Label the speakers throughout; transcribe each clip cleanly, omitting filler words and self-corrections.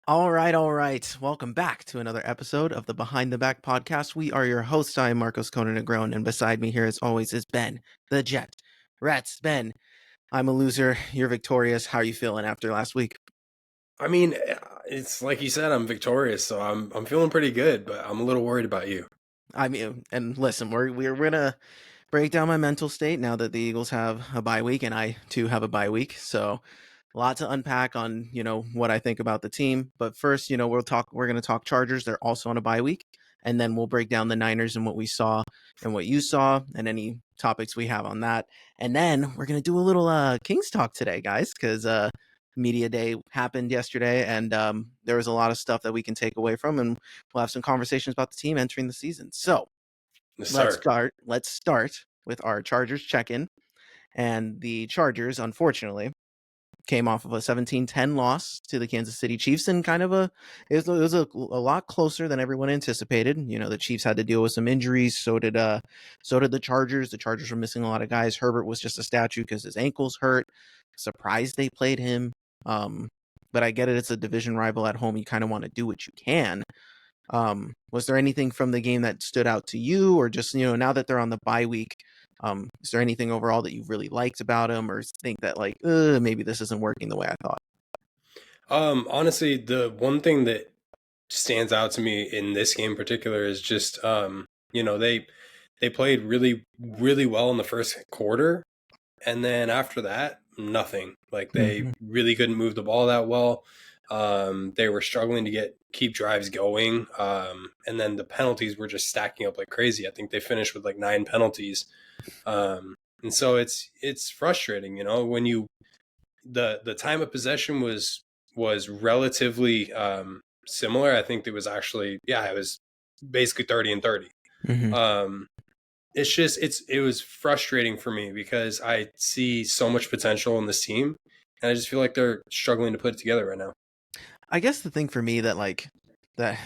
Speaker 1: All right, all right. Welcome back to another episode of the Behind the Back podcast. We are your hosts. I am Marcos Conan Negron, and beside me here, as always, is Ben, the Jet. Rats, Ben, I'm a loser. You're victorious. How are you feeling after last week?
Speaker 2: I mean, it's like you said, I'm victorious, so I'm feeling pretty good, but I'm a little worried about you.
Speaker 1: I mean, and listen, we're gonna break down my mental state now that the Eagles have a bye week, and I too have a bye week. So, a lot to unpack on what I think about the team. But first, we're gonna talk Chargers. They're also on a bye week, and then we'll break down the Niners and what we saw and what you saw, and any topics we have on that. And then we're gonna do a little Kings talk today, guys, because media day happened yesterday, and there was a lot of stuff that we can take away from, and we'll have some conversations about the team entering the season. So
Speaker 2: Yes,
Speaker 1: let's
Speaker 2: sir.
Speaker 1: start. Let's start with our Chargers check-in. And the Chargers, unfortunately, came off of a 17-10 loss to the Kansas City Chiefs, and it was a lot closer than everyone anticipated. The Chiefs had to deal with some injuries. So did the Chargers. The Chargers were missing a lot of guys. Herbert was just a statue because his ankle's hurt. Surprised they played him. But I get it. It's a division rival at home. You kind of want to do what you can. Was there anything from the game that stood out to you, or just, now that they're on the bye week, is there anything overall that you really liked about them, or think that like, maybe this isn't working the way I thought?
Speaker 2: Honestly, the one thing that stands out to me in this game in particular is just they played really really well in the first quarter, and then after that, nothing. Like they
Speaker 1: Mhm.
Speaker 2: really couldn't move the ball that well. They were struggling to keep drives going. And then the penalties were just stacking up like crazy. I think they finished with like 9 penalties. And so it's frustrating, when the time of possession was relatively similar. I think it was actually, it was basically 30 and 30.
Speaker 1: Mhm.
Speaker 2: Um, it was frustrating for me because I see so much potential in this team, and I just feel like they're struggling to put it together right now.
Speaker 1: I guess the thing for me that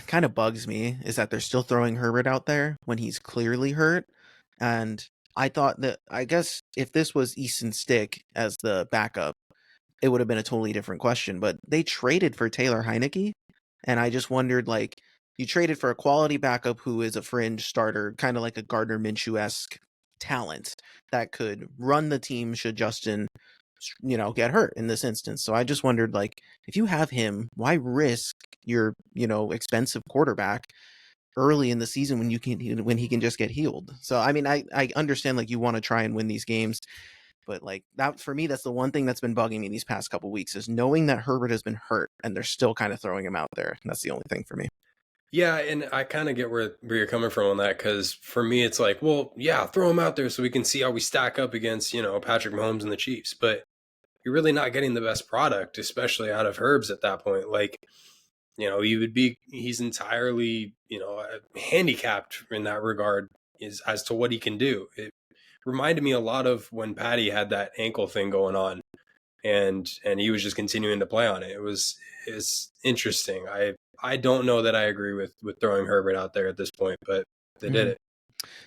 Speaker 1: kind of bugs me is that they're still throwing Herbert out there when he's clearly hurt. And I guess if this was Easton Stick as the backup, it would have been a totally different question. But they traded for Taylor Heineke, and I just wondered, like, you traded for a quality backup who is a fringe starter, kind of like a Gardner Minshew-esque talent that could run the team should Justin, get hurt in this instance. So I just wondered, like, if you have him, why risk your, expensive quarterback early in the season when he can just get healed? So I mean, I understand, like, you want to try and win these games, but like, that for me, that's the one thing that's been bugging me these past couple weeks, is knowing that Herbert has been hurt and they're still kind of throwing him out there. That's the only thing for me.
Speaker 2: Yeah, and I kind of get where you're coming from on that, because for me it's like, well, yeah, throw him out there so we can see how we stack up against Patrick Mahomes and the Chiefs, but you're really not getting the best product, especially out of Herbs at that point. Like, he's entirely handicapped in that regard, is as to what he can do. It reminded me a lot of when Patty had that ankle thing going on, and he was just continuing to play on it. It's interesting. I don't know that I agree with throwing Herbert out there at this point, but they did
Speaker 1: Mm-hmm.
Speaker 2: it.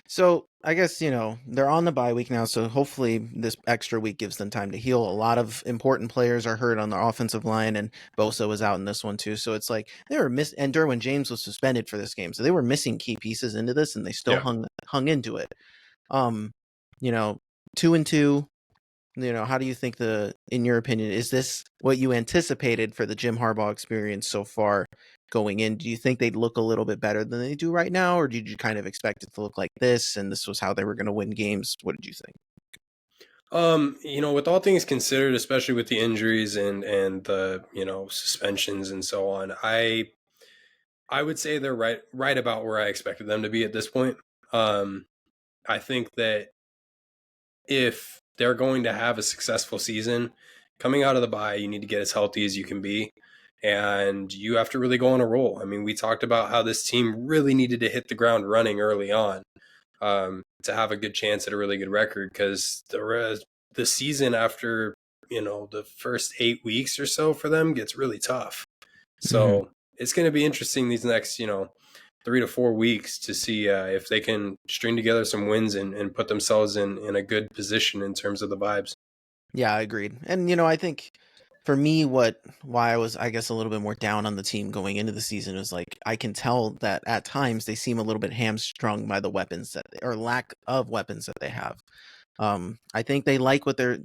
Speaker 1: So I guess, they're on the bye week now, so hopefully this extra week gives them time to heal. A lot of important players are hurt on the offensive line, and Bosa was out in this one too. So it's like they were and Derwin James was suspended for this game, so they were missing key pieces into this, and they still
Speaker 2: Yeah.
Speaker 1: hung into it. Um, you know, 2-2. How do you think, in your opinion, is this what you anticipated for the Jim Harbaugh experience so far going in? Do you think they'd look a little bit better than they do right now, or did you kind of expect it to look like this, and this was how they were going to win games? What did you think?
Speaker 2: With all things considered, especially with the injuries and the, suspensions and so on, I would say they're right about where I expected them to be at this point. I think that if they're going to have a successful season coming out of the bye, you need to get as healthy as you can be. And you have to really go on a roll. I mean, we talked about how this team really needed to hit the ground running early on, to have a good chance at a really good record, because the season after, the first 8 weeks or so for them gets really tough.
Speaker 1: Mm-hmm.
Speaker 2: So it's going to be interesting these next, 3 to 4 weeks to see if they can string together some wins and put themselves in a good position in terms of the vibes.
Speaker 1: Yeah, I agreed. And, I think for me, why I was, I guess, a little bit more down on the team going into the season was like I can tell that at times they seem a little bit hamstrung by the weapons or lack of weapons that they have. I think they like what they're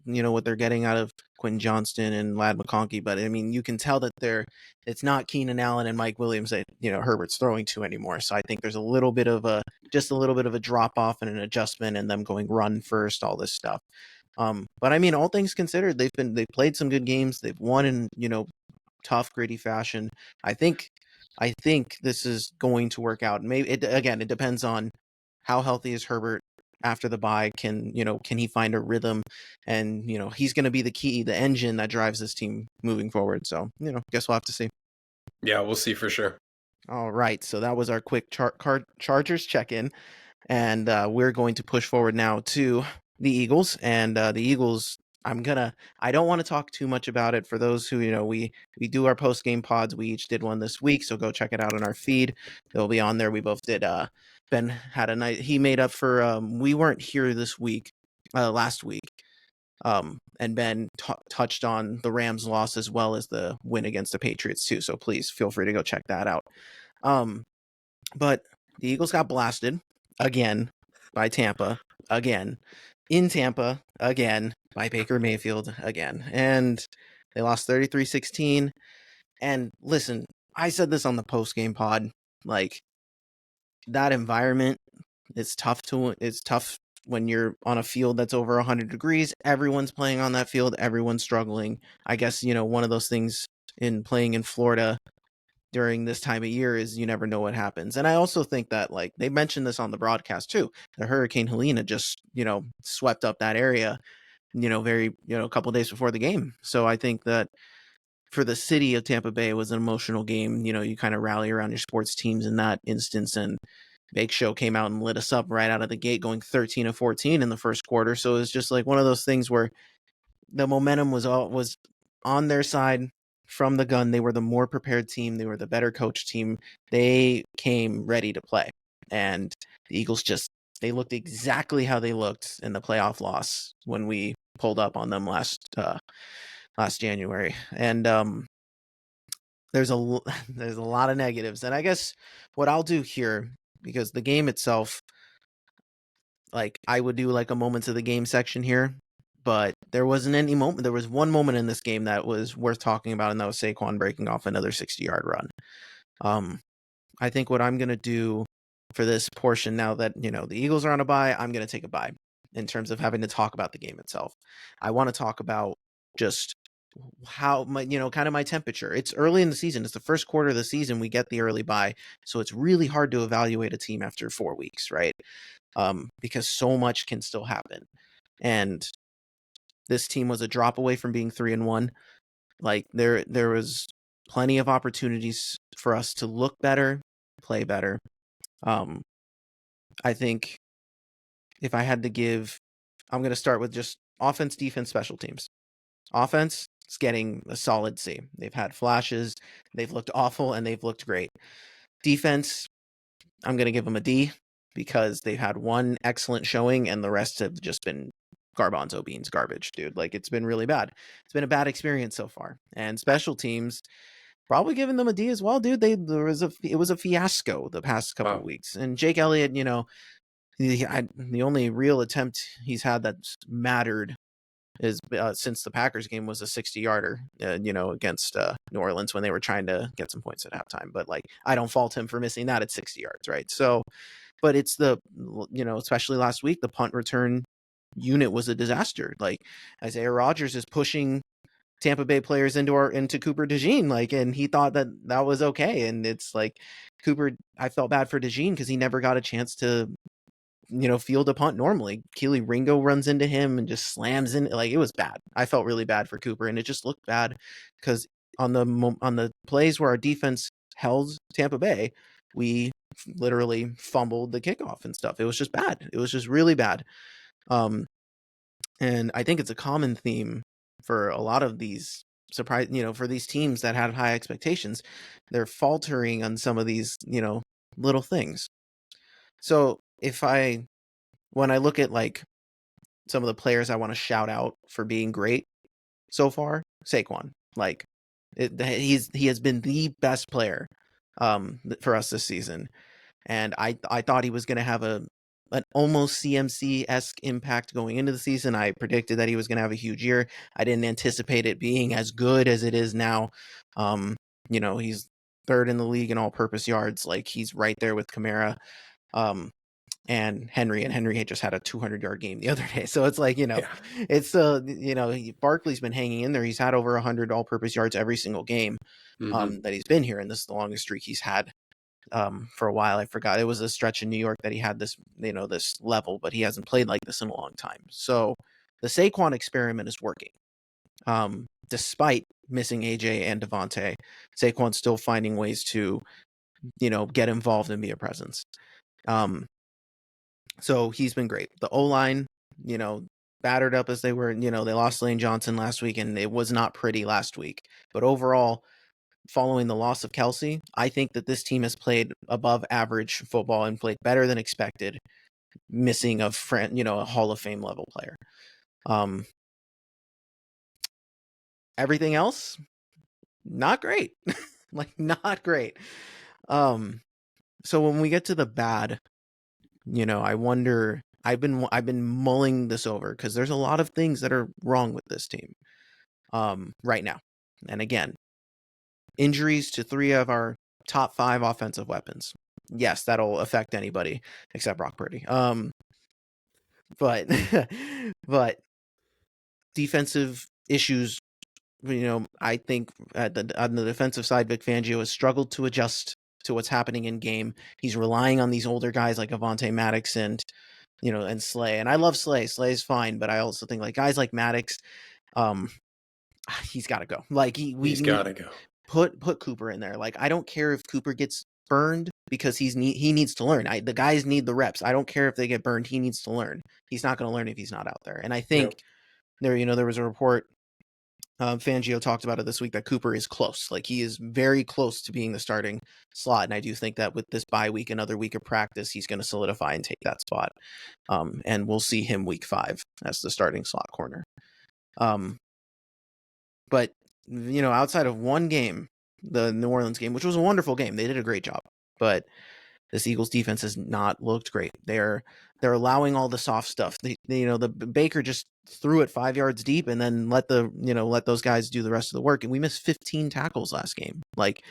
Speaker 1: getting out of Quentin Johnston and Lad McConkey, but I mean, you can tell that it's not Keenan Allen and Mike Williams that Herbert's throwing to anymore. So I think there's a little bit of a drop off and an adjustment, and them going run first, all this stuff. But I mean, all things considered, they've played some good games. They've won in tough, gritty fashion. I think this is going to work out. Maybe it depends on how healthy is Herbert after the bye. Can he find a rhythm? And he's going to be the engine that drives this team moving forward. So guess we'll have to see.
Speaker 2: Yeah, we'll see for sure.
Speaker 1: All right, so that was our quick Chargers check-in, and we're going to push forward now to the Eagles. And the Eagles, I don't want to talk too much about it. For those who we do our post-game pods. We each did one this week, so go check it out on our feed. It'll be on there. We both did. Ben had a night. He made up for we weren't here this week, last week. And Ben touched on the Rams loss as well as the win against the Patriots too. So please feel free to go check that out. But the Eagles got blasted again by Tampa again, in Tampa again by Baker Mayfield again. And they lost 33-16. And listen, I said this on the post-game pod, like that environment is tough when you're on a field that's over 100 degrees. Everyone's playing on that field. Everyone's struggling. I guess, one of those things in playing in Florida during this time of year is you never know what happens. And I also think that, like, they mentioned this on the broadcast too, the Hurricane Helene just, swept up that area, a couple of days before the game. So I think that for the city of Tampa Bay, it was an emotional game. You kind of rally around your sports teams in that instance. And Bake Show came out and lit us up right out of the gate, going 13-14 in the first quarter. So it was just like one of those things where the momentum was on their side from the gun. They were the more prepared team. They were the better coach team. They came ready to play. And the Eagles they looked exactly how they looked in the playoff loss when we pulled up on them last January. And there's a lot of negatives. And I guess what I'll do here, because the game itself, like, I would do like a moments of the game section here, but there wasn't any moment. There was one moment in this game that was worth talking about, and that was Saquon breaking off another 60-yard run. I think what I'm going to do for this portion, now that, the Eagles are on a bye, I'm going to take a bye in terms of having to talk about the game itself. I want to talk about just how kind of my temperature. It's early in the season. It's the first quarter of the season. We get the early bye. So it's really hard to evaluate a team after 4 weeks, right? Because so much can still happen. And this team was a drop away from being 3-1. Like there was plenty of opportunities for us to look better, play better. I think if I had to give, I'm going to start with just offense, defense, special teams. Offense is getting a solid C. They've had flashes, they've looked awful, and they've looked great. Defense, I'm going to give them a D because they've had one excellent showing and the rest have just been garbanzo beans garbage, dude. Like, it's been really bad. It's been a bad experience so far. And special teams, probably giving them a D as well, dude. It was a fiasco the past couple of weeks. And Jake Elliott, the only real attempt he's had that's mattered is since the Packers game was a 60-yarder, against New Orleans when they were trying to get some points at halftime. But like, I don't fault him for missing that at 60 yards, right? So, but it's especially last week, the punt return unit was a disaster. Like, Isaiah Rodgers is pushing Tampa Bay players into Cooper DeJean, like, and he thought that was okay. And it's like, Cooper, I felt bad for DeJean because he never got a chance to field a punt normally. Keely Ringo runs into him and just slams in. Like, it was bad. I felt really bad for Cooper, and it just looked bad because on the plays where our defense held Tampa Bay, we literally fumbled the kickoff and stuff. It was just bad. It was just really bad. And I think it's a common theme for a lot of these for these teams that had high expectations. They're faltering on some of these, little things. So when I look at like some of the players I want to shout out for being great so far, Saquon, Like he has been the best player for us this season, and I thought he was going to have an almost CMC-esque impact going into the season. I predicted that he was going to have a huge year. I didn't anticipate it being as good as it is now. He's third in the league in all-purpose yards. Like, he's right there with Kamara. And Henry had just had a 200-yard game the other day. So it's like, it's Barkley's been hanging in there. He's had over 100 all-purpose yards every single game that he's been here, and this is the longest streak he's had for a while. I forgot, it was a stretch in New York that he had this, this level, but he hasn't played like this in a long time. So the Saquon experiment is working. Despite missing AJ and Devontae, Saquon's still finding ways to, get involved and be a presence. So he's been great. The O-line, battered up as they were, they lost Lane Johnson last week, and it was not pretty last week. But overall, following the loss of Kelsey, I think that this team has played above average football and played better than expected, missing a Hall of Fame level player. Everything else, not great. Like, not great. So when we get to the bad, I wonder, I've been mulling this over, because there's a lot of things that are wrong with this team right now. And again, injuries to 3 of our top 5 offensive weapons. Yes, that'll affect anybody except Brock Purdy. But but defensive issues, I think on the defensive side, Vic Fangio has struggled to adjust to what's happening in game. He's relying on these older guys like Avonte Maddox and Slay. And I love Slay. Slay's fine, but I also think, like, guys like Maddox, he's got to go. Like,
Speaker 2: he's got to go.
Speaker 1: Put Cooper in there. Like, I don't care if Cooper gets burned, because he needs to learn. The guys need the reps. I don't care if they get burned. He needs to learn. He's not going to learn if he's not out there. And I think there was a report, Fangio talked about it this week, that Cooper is close. Like, he is very close to being the starting slot. And I do think that with this bye week, another week of practice, he's going to solidify and take that spot. And we'll see him week 5 as the starting slot corner. But, outside of one game, the New Orleans game, which was a wonderful game, they did a great job. But this Eagles defense has not looked great. They're allowing all the soft stuff. The Baker just threw it 5 yards deep and then let those guys do the rest of the work. And we missed 15 tackles last game. Like,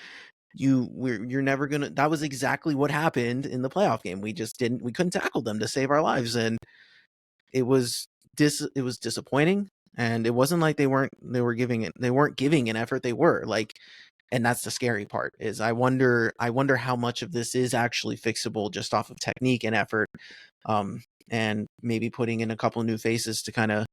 Speaker 1: you're never gonna. That was exactly what happened in the playoff game. We couldn't tackle them to save our lives, and it was disappointing. And it wasn't like they weren't giving an effort. They were, like. And that's the scary part, is I wonder how much of this is actually fixable just off of technique and effort, and maybe putting in a couple new faces to kind of,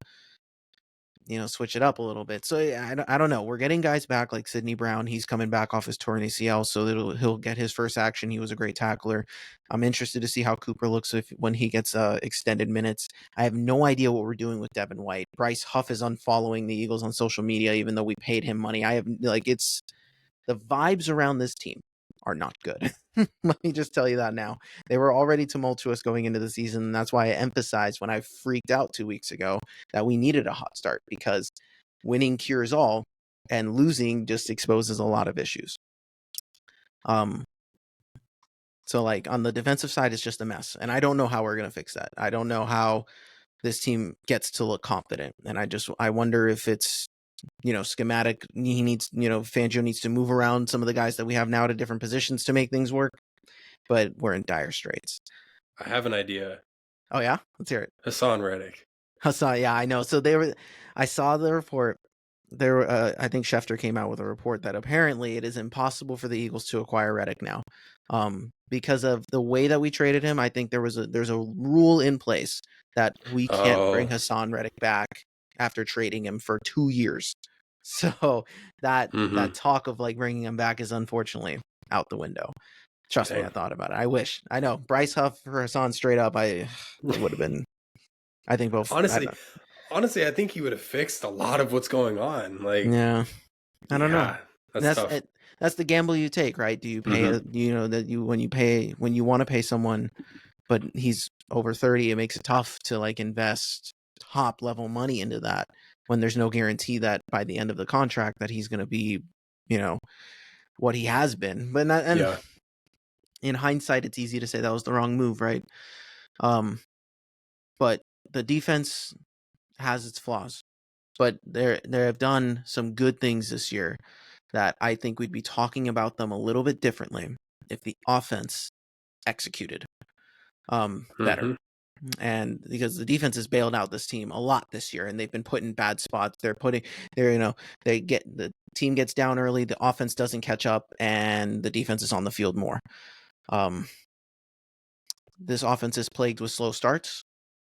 Speaker 1: switch it up a little bit. So I don't know. We're getting guys back like Sidney Brown. He's coming back off his torn ACL, so he'll get his first action. He was a great tackler. I'm interested to see how Cooper looks when he gets extended minutes. I have no idea what we're doing with Devin White. Bryce Huff is unfollowing the Eagles on social media, even though we paid him money. The vibes around this team are not good. Let me just tell you that now. They were already tumultuous going into the season, and that's why I emphasized when I freaked out 2 weeks ago that we needed a hot start, because winning cures all, and losing just exposes a lot of issues. So, like, on the defensive side, it's just a mess, and I don't know how we're going to fix that. I don't know how this team gets to look confident, and I wonder if it's schematic. He needs, Fangio needs to move around some of the guys that we have now to different positions to make things work, but we're in dire straits.
Speaker 2: I have an idea.
Speaker 1: Oh yeah? Let's hear it.
Speaker 2: Hassan Reddick.
Speaker 1: Yeah, I know. So I saw the report. I think Schefter came out with a report that apparently it is impossible for the Eagles to acquire Reddick now. Because of the way that we traded him. I think there's a rule in place that we can't bring Hassan Reddick back after trading him for 2 years. So that talk of like bringing him back is unfortunately out the window. Trust me, I thought about it. I know Bryce Huff for Hassan straight up. It would have been, I think both.
Speaker 2: Honestly, I think he would have fixed a lot of what's going on. Like,
Speaker 1: yeah, I don't know.
Speaker 2: That's tough.
Speaker 1: That's the gamble you take, right? Do you pay, when you want to pay someone, but he's over 30, it makes it tough to like invest top level money into that. when there's no guarantee that by the end of the contract that he's going to be, what he has been. But in hindsight, it's easy to say that was the wrong move, right? But the defense has its flaws. But they have done some good things this year that I think we'd be talking about them a little bit differently if the offense executed better. And because the defense has bailed out this team a lot this year, and they've been put in bad spots. The team gets down early, the offense doesn't catch up, and the defense is on the field more. This offense is plagued with slow starts.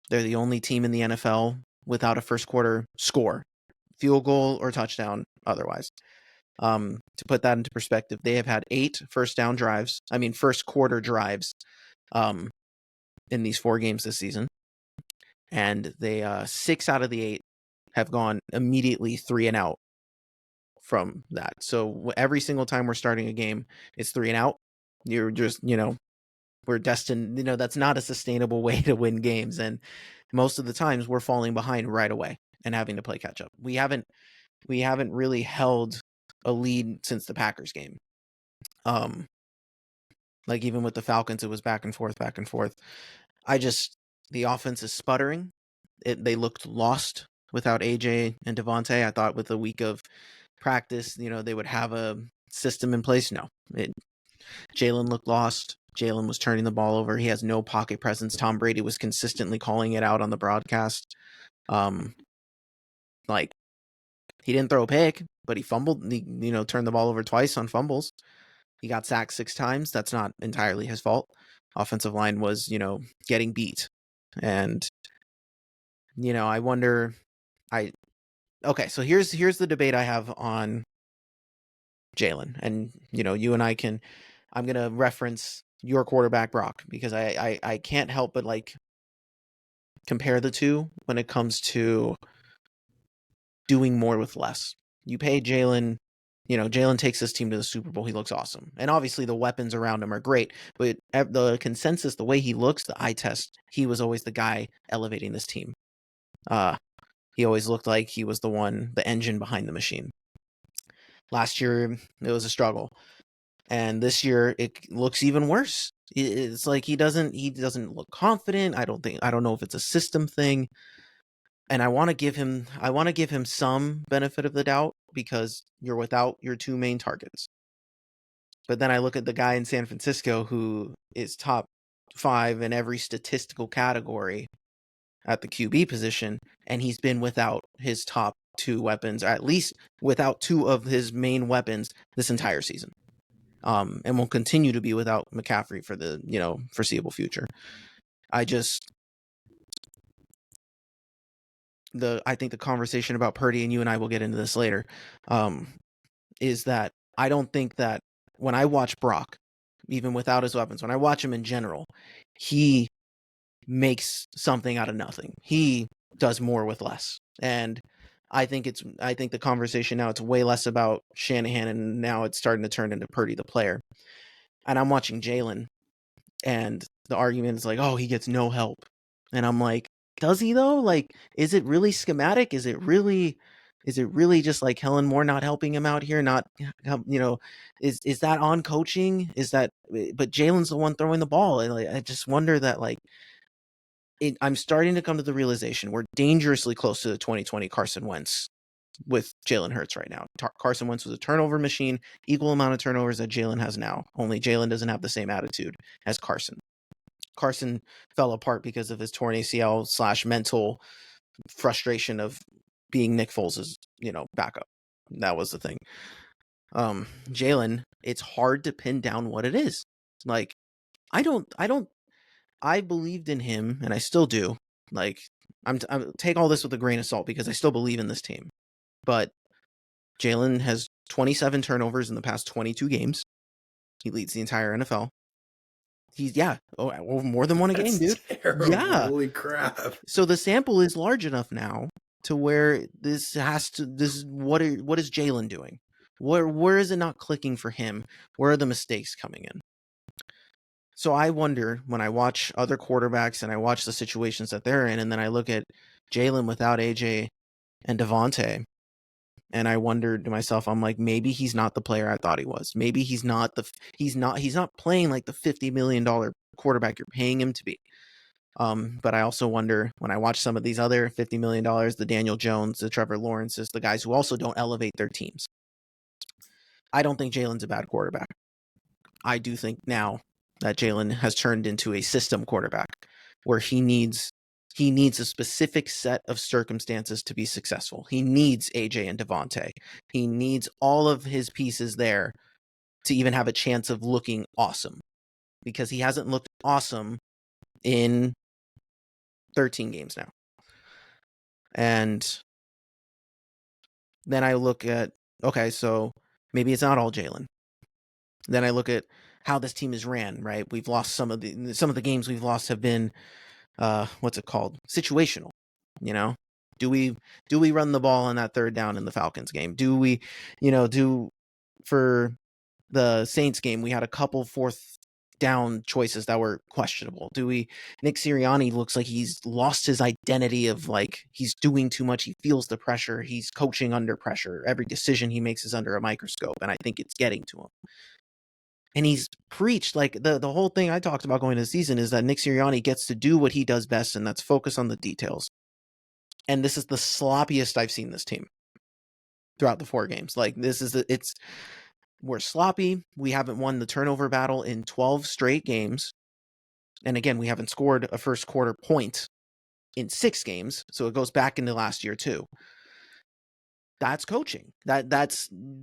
Speaker 1: They're the only team in the NFL without a first quarter score, field goal or touchdown otherwise. To put that into perspective, they have had 8 first quarter drives in these 4 games this season. And they 6 out of the 8 have gone immediately 3 and out from that. So every single time we're starting a game, it's 3 and out. You're just, we're destined, that's not a sustainable way to win games. And most of the times we're falling behind right away and having to play catch up. We haven't really held a lead since the Packers game. Like even with the Falcons, it was back and forth. The offense is sputtering. They looked lost without AJ and Devontae. I thought with a week of practice, they would have a system in place. No, Jalen looked lost. Jalen was turning the ball over. He has no pocket presence. Tom Brady was consistently calling it out on the broadcast. He didn't throw a pick, but he fumbled. He, turned the ball over twice on fumbles. He got sacked 6 times. That's not entirely his fault. Offensive line was, getting beat. And, I wonder, okay, so here's the debate I have on Jalen. And, you and I'm going to reference your quarterback, Brock, because I can't help but compare the two when it comes to doing more with less. You pay Jalen, Jalen takes this team to the Super Bowl. He looks awesome. And obviously the weapons around him are great, but the consensus, the way he looks, the eye test, he was always the guy elevating this team. He always looked like he was the engine behind the machine. Last year, it was a struggle. And this year, it looks even worse. It's like he doesn't look confident. I don't know if it's a system thing. And I want to give him some benefit of the doubt because you're without your 2 main targets. But then I look at the guy in San Francisco who is top 5 in every statistical category at the QB position, and he's been without his top 2 weapons, or at least without 2 of his main weapons this entire season. And will continue to be without McCaffrey for the, foreseeable future. I think the conversation about Purdy, and you and I will get into this later, is that I don't think that when I watch Brock, even without his weapons, when I watch him in general, he makes something out of nothing. He does more with less. And I think the conversation now, it's way less about Shanahan, and now it's starting to turn into Purdy the player. And I'm watching Jalen, and the argument is like, oh, he gets no help. And I'm like, does he though? Like, is it really schematic? Is it really just like Helen Moore not helping him out here? Not, is that on coaching? But Jalen's the one throwing the ball. And I just wonder that I'm starting to come to the realization we're dangerously close to the 2020 Carson Wentz with Jalen Hurts right now. Carson Wentz was a turnover machine, equal amount of turnovers that Jalen has now. Only Jalen doesn't have the same attitude as Carson. Carson fell apart because of his torn ACL / mental frustration of being Nick Foles' backup. That was the thing. Jalen, it's hard to pin down what it is. Like, I believed in him, and I still do. Like, I'm take all this with a grain of salt because I still believe in this team. But Jalen has 27 turnovers in the past 22 games. He leads the entire NFL. He's more than one a game, dude.
Speaker 2: Terrible.
Speaker 1: Yeah,
Speaker 2: holy crap.
Speaker 1: So the sample is large enough now to where what is Jalen doing? Where is it not clicking for him? Where are the mistakes coming in? So I wonder when I watch other quarterbacks and I watch the situations that they're in, and then I look at Jalen without AJ and Devontae. And I wondered to myself, I'm like, maybe he's not the player I thought he was. Maybe he's not playing like the $50 million quarterback you're paying him to be. But I also wonder when I watch some of these other $50 million, the Daniel Jones, the Trevor Lawrences, the guys who also don't elevate their teams. I don't think Jalen's a bad quarterback. I do think now that Jalen has turned into a system quarterback where he needs a specific set of circumstances to be successful. He needs AJ and Devontae. He needs all of his pieces there to even have a chance of looking awesome, because he hasn't looked awesome in 13 games now. And then I look at, okay, so maybe it's not all Jalen. Then I look at how this team is ran, right? We've lost some of the games we've lost have been what's it called? Situational. You know? Do we run the ball on that third down in the Falcons game? Do we, for the Saints game, we had a couple fourth down choices that were questionable. Nick Sirianni looks like he's lost his identity of like he's doing too much. He feels the pressure. He's coaching under pressure. Every decision he makes is under a microscope, and I think it's getting to him. And he's preached, like, the whole thing I talked about going into the season is that Nick Sirianni gets to do what he does best, and that's focus on the details. And this is the sloppiest I've seen this team throughout the 4 games. Like, we're sloppy. We haven't won the turnover battle in 12 straight games. And again, we haven't scored a first quarter point in 6 games. So it goes back into last year too. That's coaching.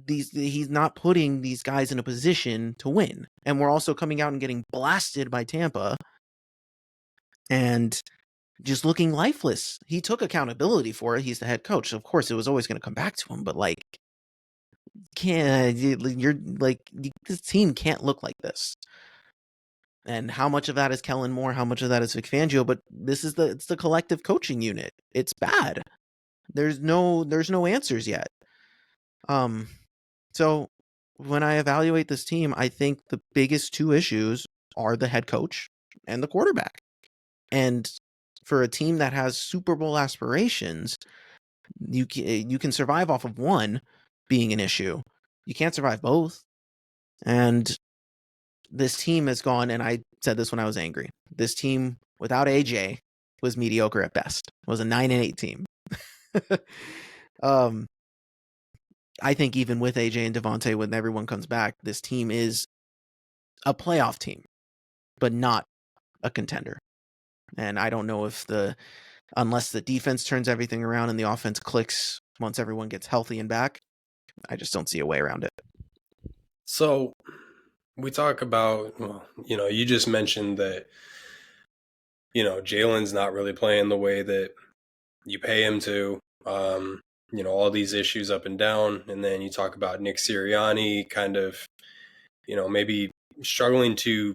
Speaker 1: He's not putting these guys in a position to win. And we're also coming out and getting blasted by Tampa and just looking lifeless. He took accountability for it. He's the head coach. So of course it was always going to come back to him, but like, this team can't look like this. And how much of that is Kellen Moore? How much of that is Vic Fangio? But it's the collective coaching unit. It's bad. There's no answers yet. So when I evaluate this team, I think the biggest 2 issues are the head coach and the quarterback. And for a team that has Super Bowl aspirations, you can survive off of one being an issue. You can't survive both. And this team has gone, and I said this when I was angry, this team without AJ was mediocre at best. It was a 9-8 team. I think even with AJ and Devontae, when everyone comes back, this team is a playoff team, but not a contender. And I don't know if unless the defense turns everything around and the offense clicks once everyone gets healthy and back, I just don't see a way around it.
Speaker 2: So we talk about, you just mentioned that, Jalen's not really playing the way that you pay him to. All these issues up and down. And then you talk about Nick Sirianni kind of, maybe struggling to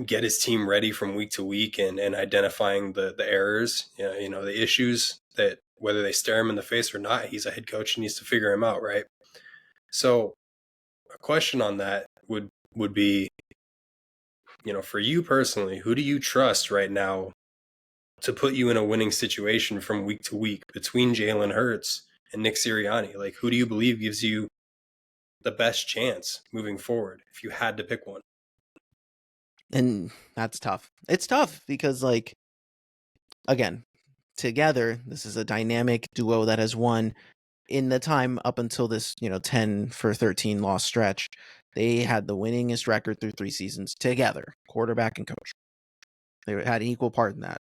Speaker 2: get his team ready from week to week and identifying the errors, the issues that whether they stare him in the face or not, he's a head coach and needs to figure him out, right? So a question on that would be, for you personally, who do you trust right now to put you in a winning situation from week to week between Jalen Hurts and Nick Sirianni? Like, who do you believe gives you the best chance moving forward if you had to pick one?
Speaker 1: And that's tough. It's tough because, like, again, together, this is a dynamic duo that has won in the time up until this, 10 for 13 loss stretch. They had the winningest record through 3 seasons together, quarterback and coach. They had an equal part in that.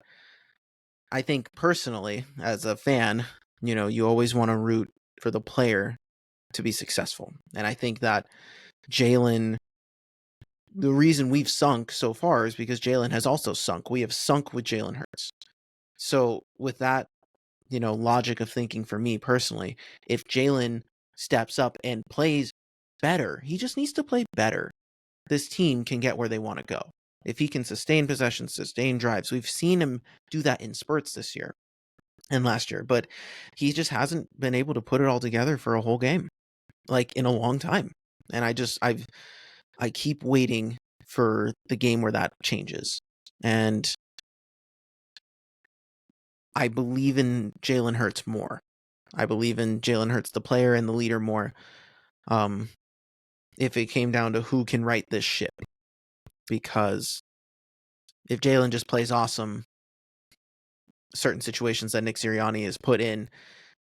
Speaker 1: I think personally, as a fan, you always want to root for the player to be successful. And I think that Jalen, the reason we've sunk so far is because Jalen has also sunk. We have sunk with Jalen Hurts. So with that, logic of thinking for me personally, if Jalen steps up and plays better, he just needs to play better, this team can get where they want to go. If he can sustain possessions, sustain drives, we've seen him do that in spurts this year and last year, but he just hasn't been able to put it all together for a whole game, like, in a long time. And I keep waiting for the game where that changes. And I believe in Jalen Hurts more. I believe in Jalen Hurts, the player and the leader, more. Um, if it came down to who can right this ship, because if Jalen just plays awesome, certain situations that Nick Sirianni is put in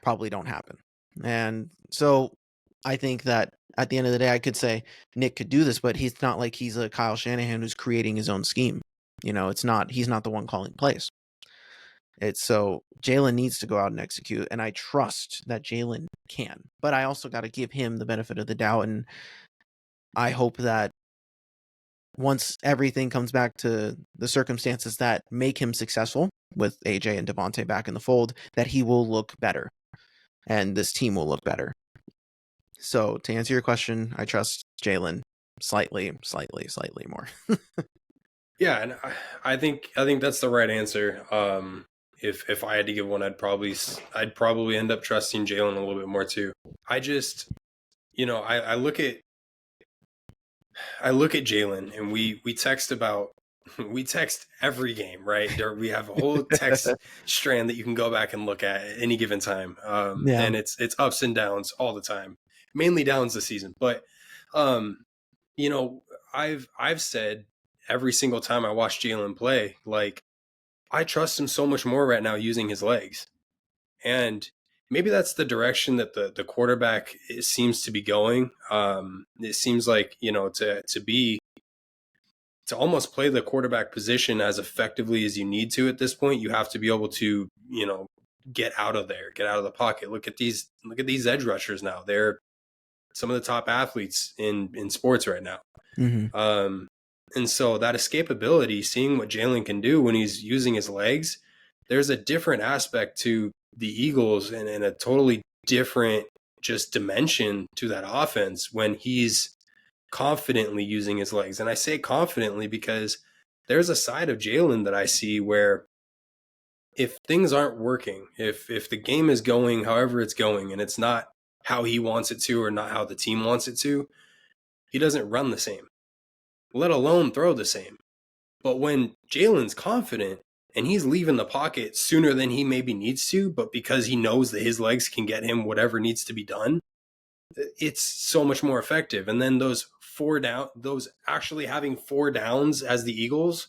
Speaker 1: probably don't happen. And so I think that at the end of the day, I could say Nick could do this, but he's not like he's a Kyle Shanahan who's creating his own scheme. He's not the one calling plays. It's so Jalen needs to go out and execute, and I trust that Jalen can. But I also got to give him the benefit of the doubt, and I hope that once everything comes back to the circumstances that make him successful with AJ and Devontae back in the fold, that he will look better and this team will look better. So to answer your question, I trust Jalen slightly more.
Speaker 2: Yeah, and I think that's the right answer. If I had to give one, I'd probably end up trusting Jalen a little bit more too. I just, I look at Jalen, and we text about we text every game, right? We have a whole text strand that you can go back and look at any given time, and it's ups and downs all the time, mainly downs this season. But I've said every single time I watch Jalen play, like, I trust him so much more right now using his legs. And maybe that's the direction that the quarterback seems to be going. It seems like, to almost play the quarterback position as effectively as you need to at this point, you have to be able to, get out of there, get out of the pocket. Look at these edge rushers now. They're some of the top athletes in sports right now.
Speaker 1: Mm-hmm.
Speaker 2: And so that escapability, seeing what Jalen can do when he's using his legs, there's a different aspect to the Eagles and a totally different just dimension to that offense when he's confidently using his legs. And I say confidently because there's a side of Jalen that I see where if things aren't working, if the game is going however it's going and it's not how he wants it to or not how the team wants it to, he doesn't run the same, let alone throw the same. But when Jalen's confident and he's leaving the pocket sooner than he maybe needs to, but because he knows that his legs can get him whatever needs to be done, it's so much more effective. And then those actually having 4 downs as the Eagles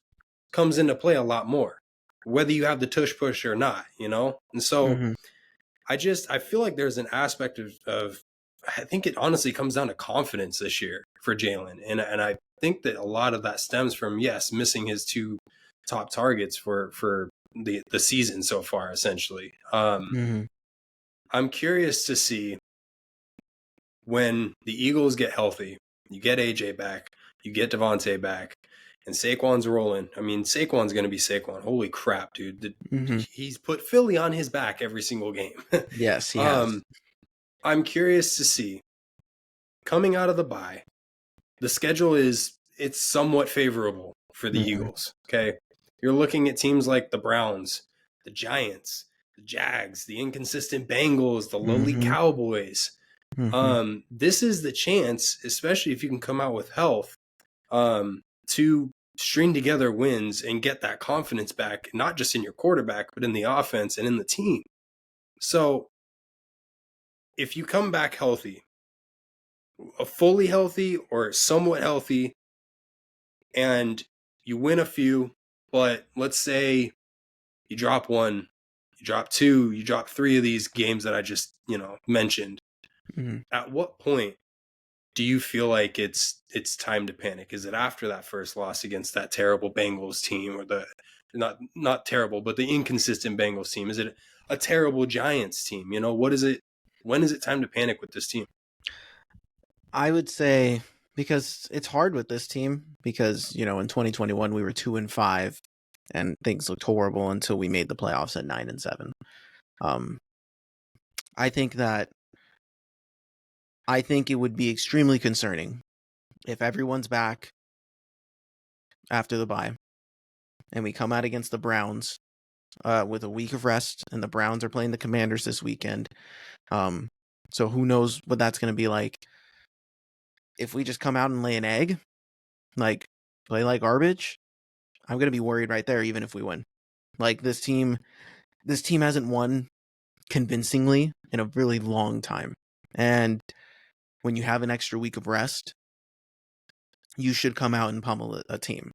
Speaker 2: comes into play a lot more, whether you have the tush push or not, And so
Speaker 1: Mm-hmm.
Speaker 2: I feel like there's an aspect of I think it honestly comes down to confidence this year for Jalen. And I think that a lot of that stems from, yes, missing his 2 top targets for the season so far, essentially.
Speaker 1: Mm-hmm.
Speaker 2: I'm curious to see when the Eagles get healthy, you get AJ back, you get Devontae back, and Saquon's rolling. I mean, Saquon's going to be Saquon. Holy crap, dude.
Speaker 1: Mm-hmm.
Speaker 2: He's put Philly on his back every single game.
Speaker 1: Yes, he has.
Speaker 2: I'm curious to see, coming out of the bye, the schedule it's somewhat favorable for the Eagles. Okay. You're looking at teams like the Browns, the Giants, the Jags, the inconsistent Bengals, the lowly Cowboys. This is the chance, especially if you can come out with health, to string together wins and get that confidence back, not just in your quarterback, but in the offense and in the team. So if you come back healthy, fully healthy or somewhat healthy, and you win a few, but let's say you drop 1, you drop 2, you drop 3 of these games that I just, mentioned. At what point do you feel like it's time to panic? Is it after that first loss against that terrible Bengals team, or the not terrible, but the inconsistent Bengals team? Is it a terrible Giants team? What is it? When is it time to panic with this team?
Speaker 1: I would say, because it's hard with this team, because in 2021 we were 2-5 and things looked horrible until we made the playoffs at 9-7. I think it would be extremely concerning if everyone's back after the bye and we come out against the Browns with a week of rest, and the Browns are playing the Commanders this weekend. So who knows what that's going to be like. If we just come out and lay an egg, like play like garbage, I'm going to be worried right there, even if we win. Like this team hasn't won convincingly in a really long time. And when you have an extra week of rest, you should come out and pummel a team,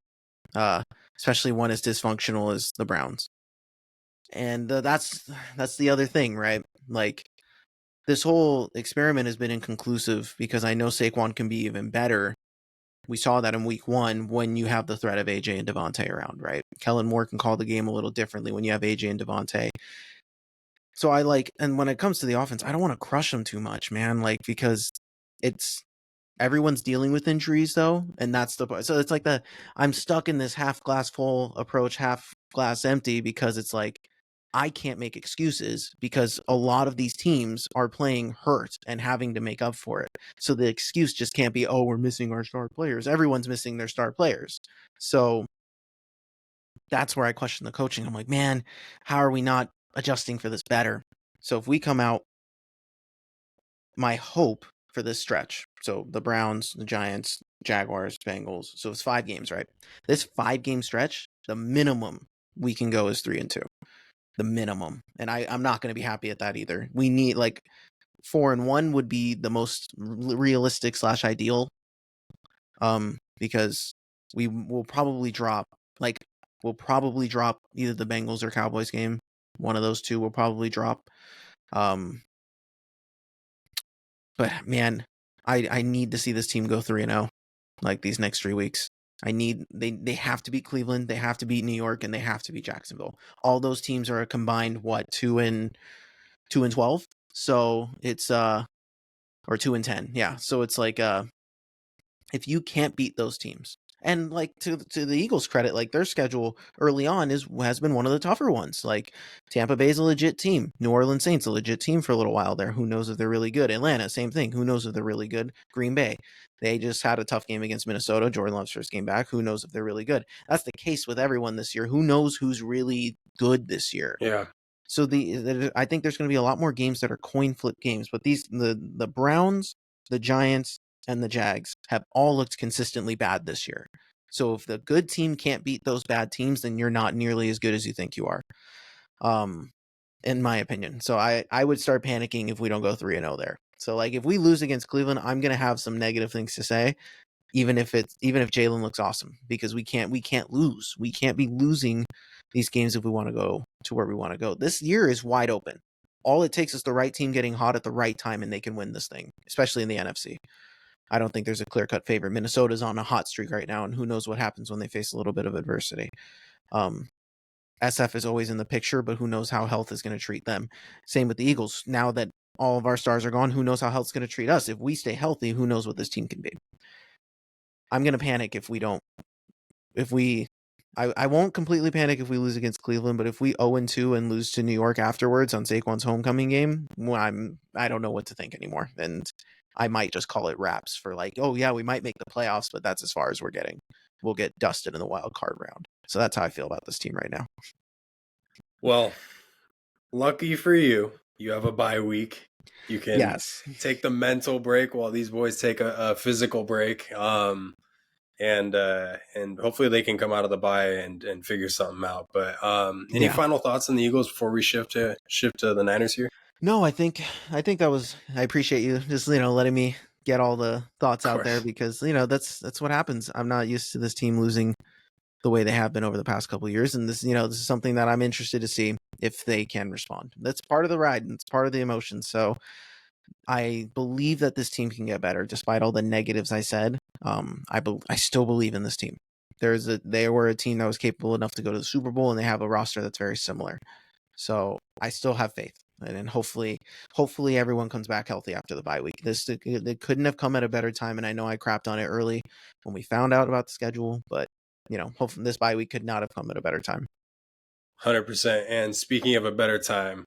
Speaker 1: especially one as dysfunctional as the Browns. And that's the other thing, right? Like, this whole experiment has been inconclusive because I know Saquon can be even better. We saw that in week 1 when you have the threat of AJ and Devontae around, right? Kellen Moore can call the game a little differently when you have AJ and Devontae. So and when it comes to the offense, I don't want to crush them too much, man. Like, because everyone's dealing with injuries though, and that's so it's like I'm stuck in this half glass full approach, half glass empty, because it's like I can't make excuses because a lot of these teams are playing hurt and having to make up for it. So the excuse just can't be, oh, we're missing our star players. Everyone's missing their star players. So that's where I question the coaching. I'm like, man, how are we not adjusting for this better? So if we come out, my hope for this stretch, so the Browns, the Giants, Jaguars, Bengals, so it's 5 games, right? This 5-game stretch, the minimum we can go is 3-2. The minimum. And I'm not going to be happy at that either. We need, like, 4-1 would be the most realistic / ideal, because we will probably drop, we'll probably drop either the Bengals or Cowboys game. One of those two will probably drop. But man, I need to see this team go 3-0 like these next 3 weeks. They have to beat Cleveland, they have to beat New York, and they have to beat Jacksonville. All those teams are a combined 2-12. So it's or 2-10. Yeah. So it's like if you can't beat those teams, and like to the Eagles' credit, like their schedule early on has been one of the tougher ones. Like Tampa Bay's a legit team, New Orleans Saints a legit team for a little while there. Who knows if they're really good? Atlanta, same thing. Who knows if they're really good? Green Bay, they just had a tough game against Minnesota. Jordan Love's first game back. Who knows if they're really good? That's the case with everyone this year. Who knows who's really good this year?
Speaker 2: Yeah.
Speaker 1: So I think there's going to be a lot more games that are coin flip games. But the Browns, the Giants, and the Jags have all looked consistently bad this year. So if the good team can't beat those bad teams, then you're not nearly as good as you think you are, in my opinion. So I would start panicking if we don't go 3-0 there. So like if we lose against Cleveland, I'm gonna have some negative things to say, even if Jalen looks awesome, because we can't lose. We can't be losing these games if we want to go to where we want to go. This year is wide open. All it takes is the right team getting hot at the right time, and they can win this thing, especially in the NFC. I don't think there's a clear-cut favorite. Minnesota's on a hot streak right now, and who knows what happens when they face a little bit of adversity. SF is always in the picture, but who knows how health is going to treat them. Same with the Eagles. Now that all of our stars are gone, who knows how health's going to treat us? If we stay healthy, who knows what this team can be? I'm going to panic if we don't. I won't completely panic if we lose against Cleveland, but if we 0-2 and lose to New York afterwards on Saquon's homecoming game, I don't know what to think anymore. And I might just call it wraps for like, oh yeah, we might make the playoffs, but that's as far as we're getting. We'll get dusted in the wild card round. So that's how I feel about this team right now.
Speaker 2: Well, lucky for you, you have a bye week. You can take the mental break while these boys take a physical break. And hopefully they can come out of the bye and figure something out. But any final thoughts on the Eagles before we shift to the Niners here?
Speaker 1: No, I think that was. I appreciate you just letting me get all the thoughts out there, because that's what happens. I'm not used to this team losing the way they have been over the past couple of years, and this is something that I'm interested to see if they can respond. That's part of the ride, and it's part of the emotion. So I believe that this team can get better, despite all the negatives I said. I still believe in this team. They were a team that was capable enough to go to the Super Bowl, and they have a roster that's very similar. So I still have faith, and hopefully everyone comes back healthy after the bye week. It couldn't have come at a better time, and I know I crapped on it early when we found out about the schedule, but hopefully this bye week could not have come at a better time.
Speaker 2: 100%. And speaking of a better time,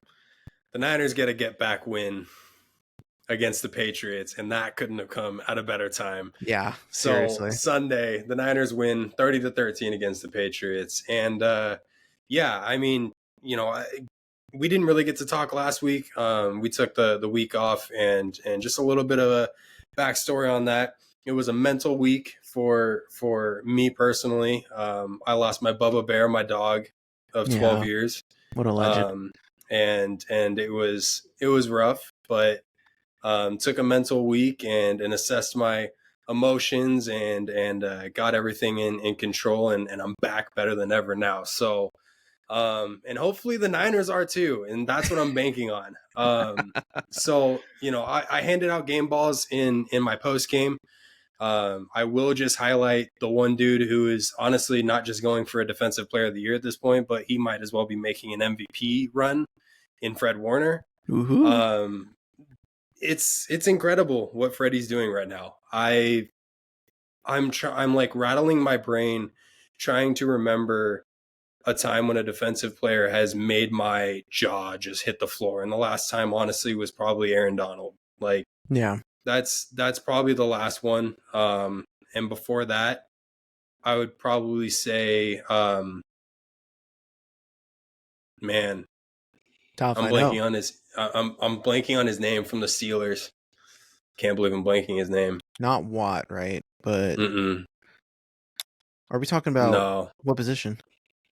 Speaker 2: the Niners get a get back win against the Patriots, and that couldn't have come at a better time.
Speaker 1: Yeah,
Speaker 2: so
Speaker 1: seriously.
Speaker 2: Sunday, the Niners win 30-13 against the Patriots, and I mean, we didn't really get to talk last week. We took the week off, and just a little bit of a backstory on that. It was a mental week for me personally. I lost my Bubba Bear, my dog of 12 years.
Speaker 1: What a legend.
Speaker 2: and it was rough, but took a mental week and assessed my emotions and got everything in control, and I'm back better than ever now. So and hopefully the Niners are too, and that's what I'm banking on. So I handed out game balls in my post game. I will just highlight the one dude who is honestly not just going for a defensive player of the year at this point, but he might as well be making an MVP run in Fred Warner.
Speaker 1: Woohoo.
Speaker 2: It's incredible what Freddie's doing right now. I'm like rattling my brain trying to remember a time when a defensive player has made my jaw just hit the floor. And the last time, honestly, was probably Aaron Donald. Like,
Speaker 1: Yeah.
Speaker 2: that's probably the last one. And before that, I would probably say, man,
Speaker 1: Tough,
Speaker 2: I'm
Speaker 1: I know.
Speaker 2: blanking on his. I'm blanking on his name from the Steelers. Can't believe I'm blanking his name.
Speaker 1: Not Watt, right? But
Speaker 2: Mm-mm.
Speaker 1: are we talking about
Speaker 2: No,
Speaker 1: what position?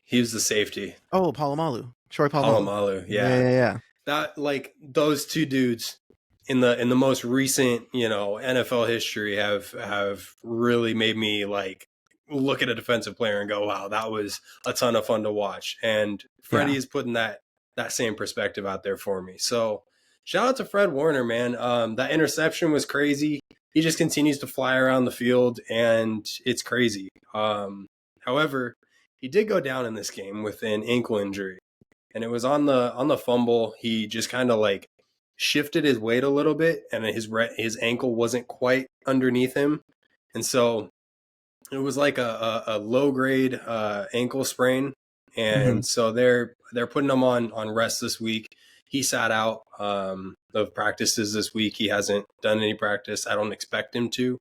Speaker 2: he was the safety.
Speaker 1: Oh, Palomalu. Troy Palomalu.
Speaker 2: Palomalu,
Speaker 1: Yeah,
Speaker 2: yeah.
Speaker 1: yeah, yeah.
Speaker 2: That, like, those two dudes in the most recent NFL history have really made me like look at a defensive player and go, wow, that was a ton of fun to watch. And Freddie
Speaker 1: Yeah.
Speaker 2: is putting that same perspective out there for me. So shout out to Fred Warner, man. That interception was crazy. He just continues to fly around the field, and it's crazy. However, he did go down in this game with an ankle injury, and it was on the fumble. He just kind of like shifted his weight a little bit, and his ankle wasn't quite underneath him, and so it was like a low grade ankle sprain. And so they're putting him on rest this week. He sat out of practices this week. He hasn't done any practice. I don't expect him to.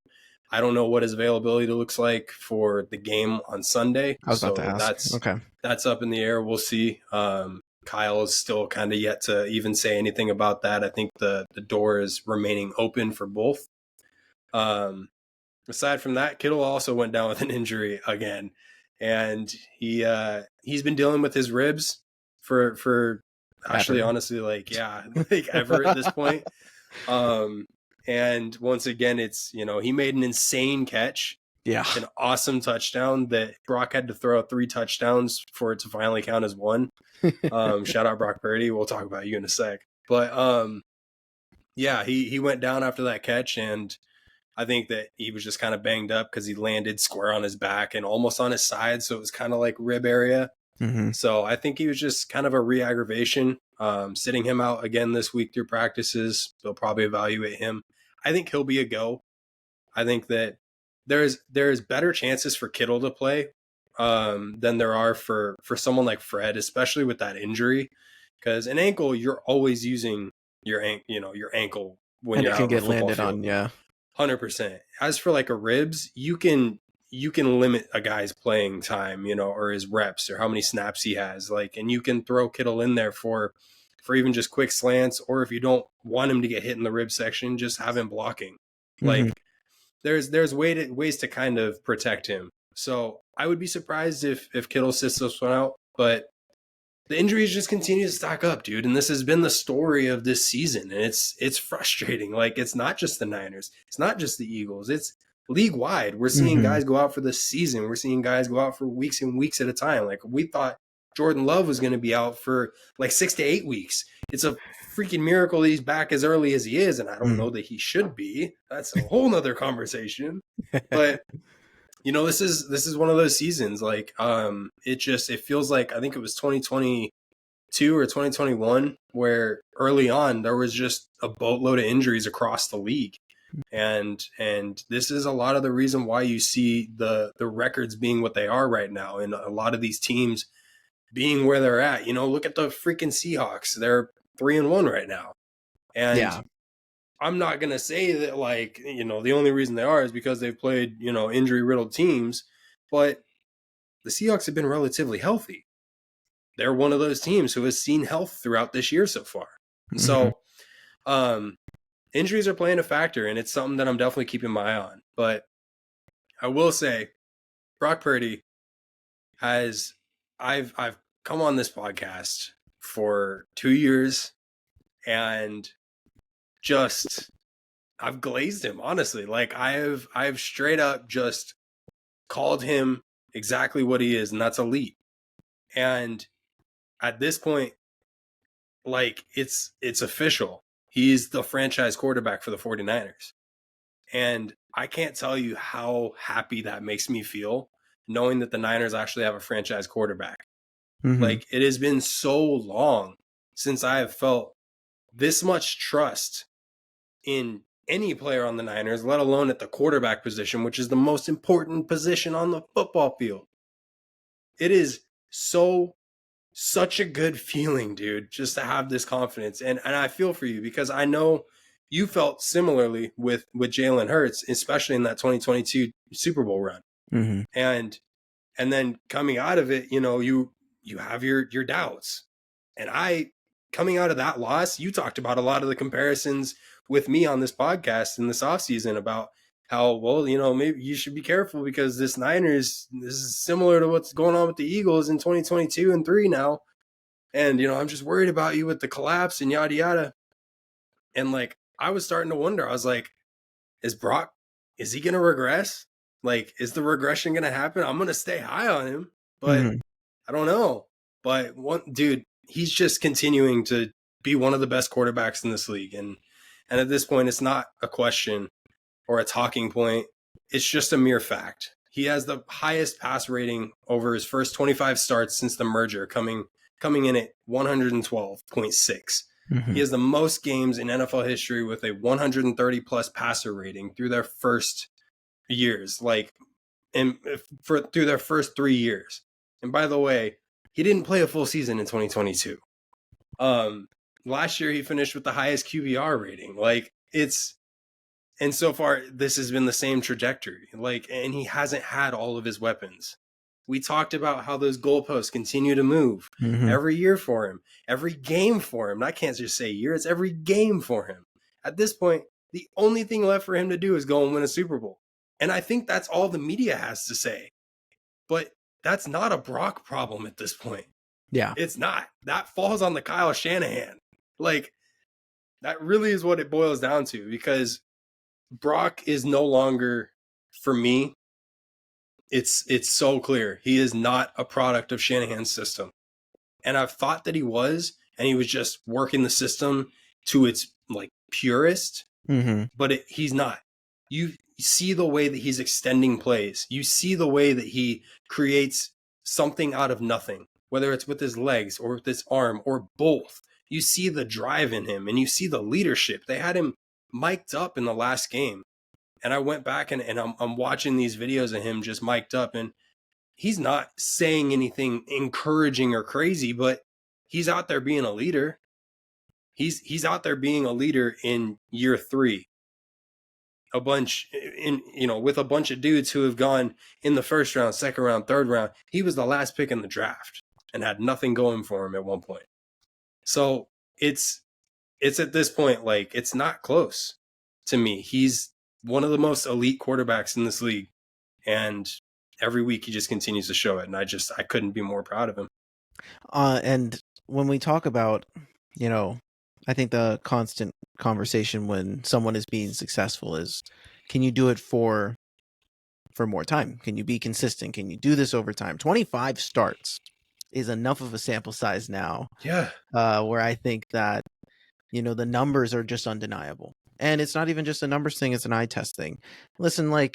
Speaker 2: I don't know what his availability looks like for the game on Sunday.
Speaker 1: I was about to ask.
Speaker 2: That's up in the air. We'll see. Kyle is still kind of yet to even say anything about that. I think the door is remaining open for both. Aside from that, Kittle also went down with an injury again, and he's been dealing with his ribs for actually, honestly, like ever at this point. And once again, it's he made an insane catch.
Speaker 1: Yeah.
Speaker 2: An awesome touchdown that Brock had to throw 3 touchdowns for it to finally count as one. Shout out Brock Purdy. We'll talk about you in a sec. But yeah, he went down after that catch, and I think that he was just kind of banged up because he landed square on his back and almost on his side, so it was kind of like rib area. So I think he was just kind of a re-aggravation. Sitting him out again this week through practices. They'll probably evaluate him. I think he'll be a go. I think that there's better chances for Kittle to play than there are for someone like Fred, especially with that injury. Because an ankle, you're always using your ankle when
Speaker 1: and
Speaker 2: you're
Speaker 1: it can
Speaker 2: out
Speaker 1: get
Speaker 2: on the football
Speaker 1: landed
Speaker 2: field.
Speaker 1: on, yeah.
Speaker 2: 100%. As for like a ribs, you can limit a guy's playing time, or his reps or how many snaps he has. Like, and you can throw Kittle in there for even just quick slants, or if you don't want him to get hit in the rib section, just have him blocking. Like, there's ways to kind of protect him. So I would be surprised if Kittle sits this one out, but the injuries just continue to stack up, dude. And this has been the story of this season. And it's frustrating. Like, it's not just the Niners. It's not just the Eagles. It's league wide. We're seeing guys go out for the season. We're seeing guys go out for weeks and weeks at a time. Like, we thought Jordan Love was going to be out for like 6 to 8 weeks. It's a freaking miracle that he's back as early as he is. And I don't know that he should be. That's a whole nother conversation. But this is one of those seasons. Like, it feels like, I think it was 2022 or 2021 where early on there was just a boatload of injuries across the league. And this is a lot of the reason why you see the records being what they are right now, and a lot of these teams being where they're at. Look at the freaking Seahawks. They're 3-1 right now. And I'm not going to say that, like, the only reason they are is because they've played, injury-riddled teams, but the Seahawks have been relatively healthy. They're one of those teams who has seen health throughout this year so far. So, injuries are playing a factor, and it's something that I'm definitely keeping my eye on. But I will say, Brock Purdy I've come on this podcast for 2 years, and just I've glazed him, honestly. Like I've straight up just called him exactly what he is, and that's elite. And at this point, like it's official. He's the franchise quarterback for the 49ers. And I can't tell you how happy that makes me feel knowing that the Niners actually have a franchise quarterback.
Speaker 1: Mm-hmm.
Speaker 2: Like, it has been so long since I have felt this much trust in any player on the Niners, let alone at the quarterback position, which is the most important position on the football field. It is such a good feeling, dude, just to have this confidence. And I feel for you because I know you felt similarly with Jalen Hurts, especially in that 2022 Super Bowl run.
Speaker 1: Mm-hmm.
Speaker 2: And then coming out of it, you have your doubts. And coming out of that loss, you talked about a lot of the comparisons with me on this podcast in this offseason about how, well, maybe you should be careful because this is similar to what's going on with the Eagles in 2022 and 3 now. And, I'm just worried about you with the collapse and yada, yada. And like, I was starting to wonder, I was like, is he going to regress? Like, is the regression going to happen? I'm going to stay high on him, but I don't know. But dude, he's just continuing to be one of the best quarterbacks in this league. And at this point, it's not a question or a talking point. It's just a mere fact. He has the highest pass rating over his first 25 starts since the merger, coming in at 112.6. He has the most games in NFL history with a 130 plus passer rating through their first years, through their first 3 years. And by the way, he didn't play a full season in 2022. Last year he finished with the highest QBR rating. And so far this has been the same trajectory. And he hasn't had all of his weapons. We talked about how those goalposts continue to move every year for him, every game for him. And I can't just say year, it's every game for him. At this point, the only thing left for him to do is go and win a Super Bowl. And I think that's all the media has to say. But that's not a Brock problem at this point.
Speaker 1: Yeah.
Speaker 2: It's not. That falls on the Kyle Shanahan. That really is what it boils down to, because Brock is no longer, for me, it's so clear. He is not a product of Shanahan's system. And I've thought that he was, and he was just working the system to its purest, but he's not. You see the way that he's extending plays. You see the way that he creates something out of nothing, whether it's with his legs or with his arm or both. You see the drive in him and you see the leadership. They had him mic'd up in the last game. And I went back and I'm watching these videos of him just mic'd up, and he's not saying anything encouraging or crazy, but he's out there being a leader. He's out there being a leader in year 3. With a bunch of dudes who have gone in the first round, second round, third round. He was the last pick in the draft and had nothing going for him at one point. So it's at this point, it's not close to me. He's one of the most elite quarterbacks in this league. And every week he just continues to show it. And I couldn't be more proud of him.
Speaker 1: And when we talk about, I think the constant conversation when someone is being successful is, can you do it for more time? Can you be consistent? Can you do this over time? 25 starts is enough of a sample size now.
Speaker 2: Yeah.
Speaker 1: Where I think that, the numbers are just undeniable. And it's not even just a numbers thing, it's an eye test thing. Listen, I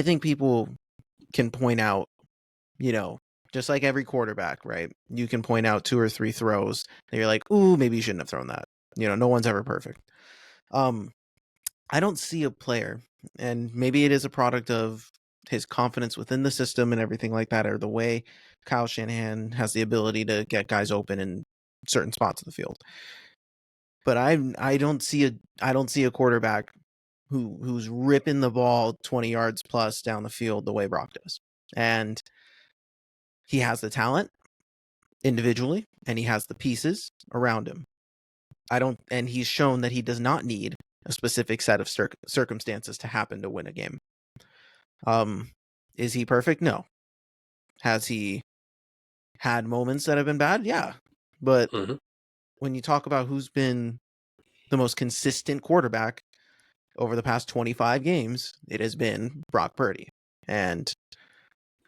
Speaker 1: think people can point out, just like every quarterback, right? You can point out 2 or 3 throws that you're like, ooh, maybe you shouldn't have thrown that. No one's ever perfect. I don't see a player, and maybe it is a product of his confidence within the system and everything like that, or the way Kyle Shanahan has the ability to get guys open in certain spots of the field. But I don't see a quarterback who's ripping the ball 20 yards plus down the field the way Brock does. And he has the talent individually, and he has the pieces around him. And he's shown that he does not need a specific set of circumstances to happen to win a game. Is he perfect? No. Has he had moments that have been bad? Yeah. But
Speaker 2: Mm-hmm.
Speaker 1: when you talk about who's been the most consistent quarterback over the past 25 games, it has been Brock Purdy. And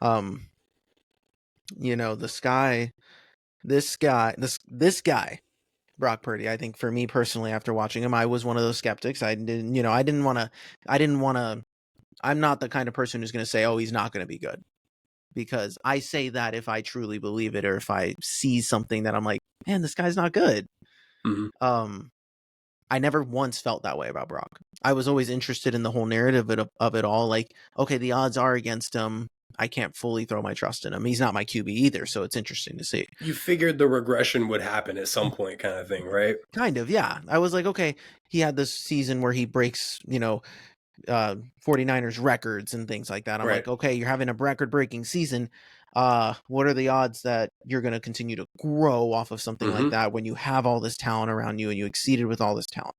Speaker 1: um this guy, this guy, Brock Purdy, I think for me personally, after watching him, I was one of those skeptics. I didn't want to, I'm not the kind of person who's going to say, oh, he's not going to be good. Because I say that if I truly believe it, or if I see something that I'm like, man, this guy's not good.
Speaker 2: Mm-hmm.
Speaker 1: I never once felt that way about Brock. I was always interested in the whole narrative of it all. Like, okay, the odds are against him. I can't fully throw my trust in him. He's not my QB either, so it's interesting to see.
Speaker 2: You figured the regression would happen at some point, kind of thing, right?
Speaker 1: Kind of, yeah. I was like, okay, he had this season where he breaks, 49ers records and things like that. I'm
Speaker 2: Right.
Speaker 1: like, okay, you're having a record-breaking season. What are the odds that you're going to continue to grow off of something like
Speaker 2: Mm-hmm.
Speaker 1: that when you have all this talent around you and you exceeded with all this talent?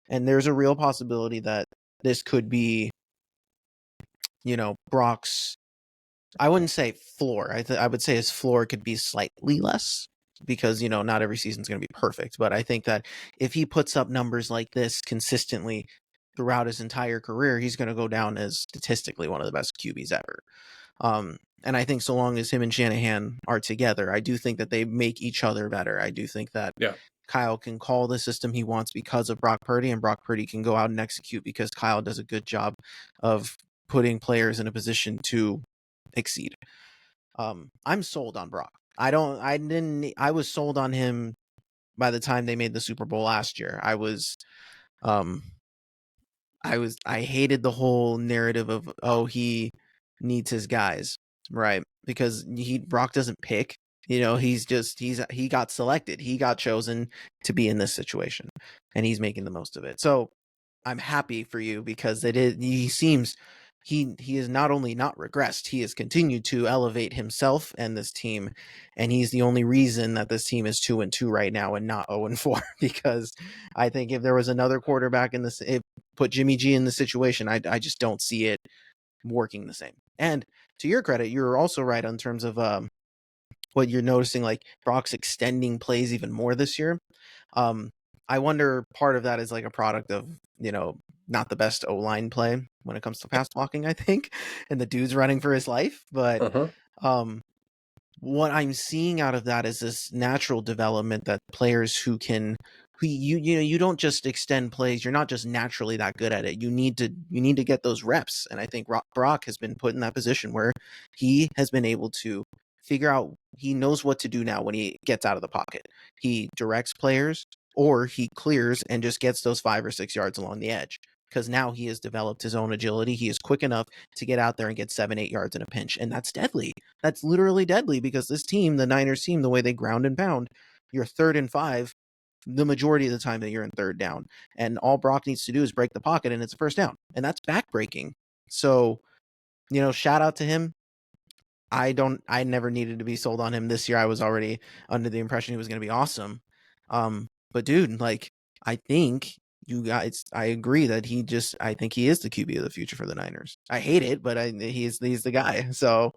Speaker 1: And there's a real possibility that this could be, Brock's, I wouldn't say floor. I would say his floor could be slightly less because, not every season's going to be perfect. But I think that if he puts up numbers like this consistently throughout his entire career, he's going to go down as statistically one of the best QBs ever. And I think so long as him and Shanahan are together, I do think that they make each other better. I do think that
Speaker 2: Yeah.
Speaker 1: Kyle can call the system he wants because of Brock Purdy, and Brock Purdy can go out and execute because Kyle does a good job of putting players in a position to exceed. I'm sold on Brock. I was sold on him by the time they made the Super Bowl last year. Um, I hated the whole narrative of, oh, he needs his guys, right? Because Brock doesn't pick. He got selected. He got chosen to be in this situation, and he's making the most of it. So I'm happy for you because he is not only not regressed, he has continued to elevate himself and this team, and he's the only reason that this team is 2-2 right now and not 0-4. Because I think if there was another quarterback in this, if put Jimmy G in the situation, I just don't see it working the same. And to your credit, you're also right in terms of what you're noticing, like Brock's extending plays even more this year. I wonder part of that is like a product of, not the best O-line play when it comes to pass blocking, I think, and the dude's running for his life. But
Speaker 2: Uh-huh.
Speaker 1: what I'm seeing out of that is this natural development that players you don't just extend plays. You're not just naturally that good at it. You need to get those reps. And I think Brock has been put in that position where he has been able to figure out, he knows what to do now when he gets out of the pocket. He directs players, or he clears and just gets those 5 or 6 yards along the edge. Because now he has developed his own agility. He is quick enough to get out there and get 7-8 yards in a pinch. And that's deadly. That's literally deadly because this team, the Niners team, the way they ground and pound, you're 3rd and 5 the majority of the time that you're in 3rd down. And all Brock needs to do is break the pocket and it's a 1st down. And that's backbreaking. So, shout out to him. I never needed to be sold on him this year. I was already under the impression he was going to be awesome. But dude, like, I think I agree that I think he is the QB of the future for the Niners. I hate it, but he's the guy. So,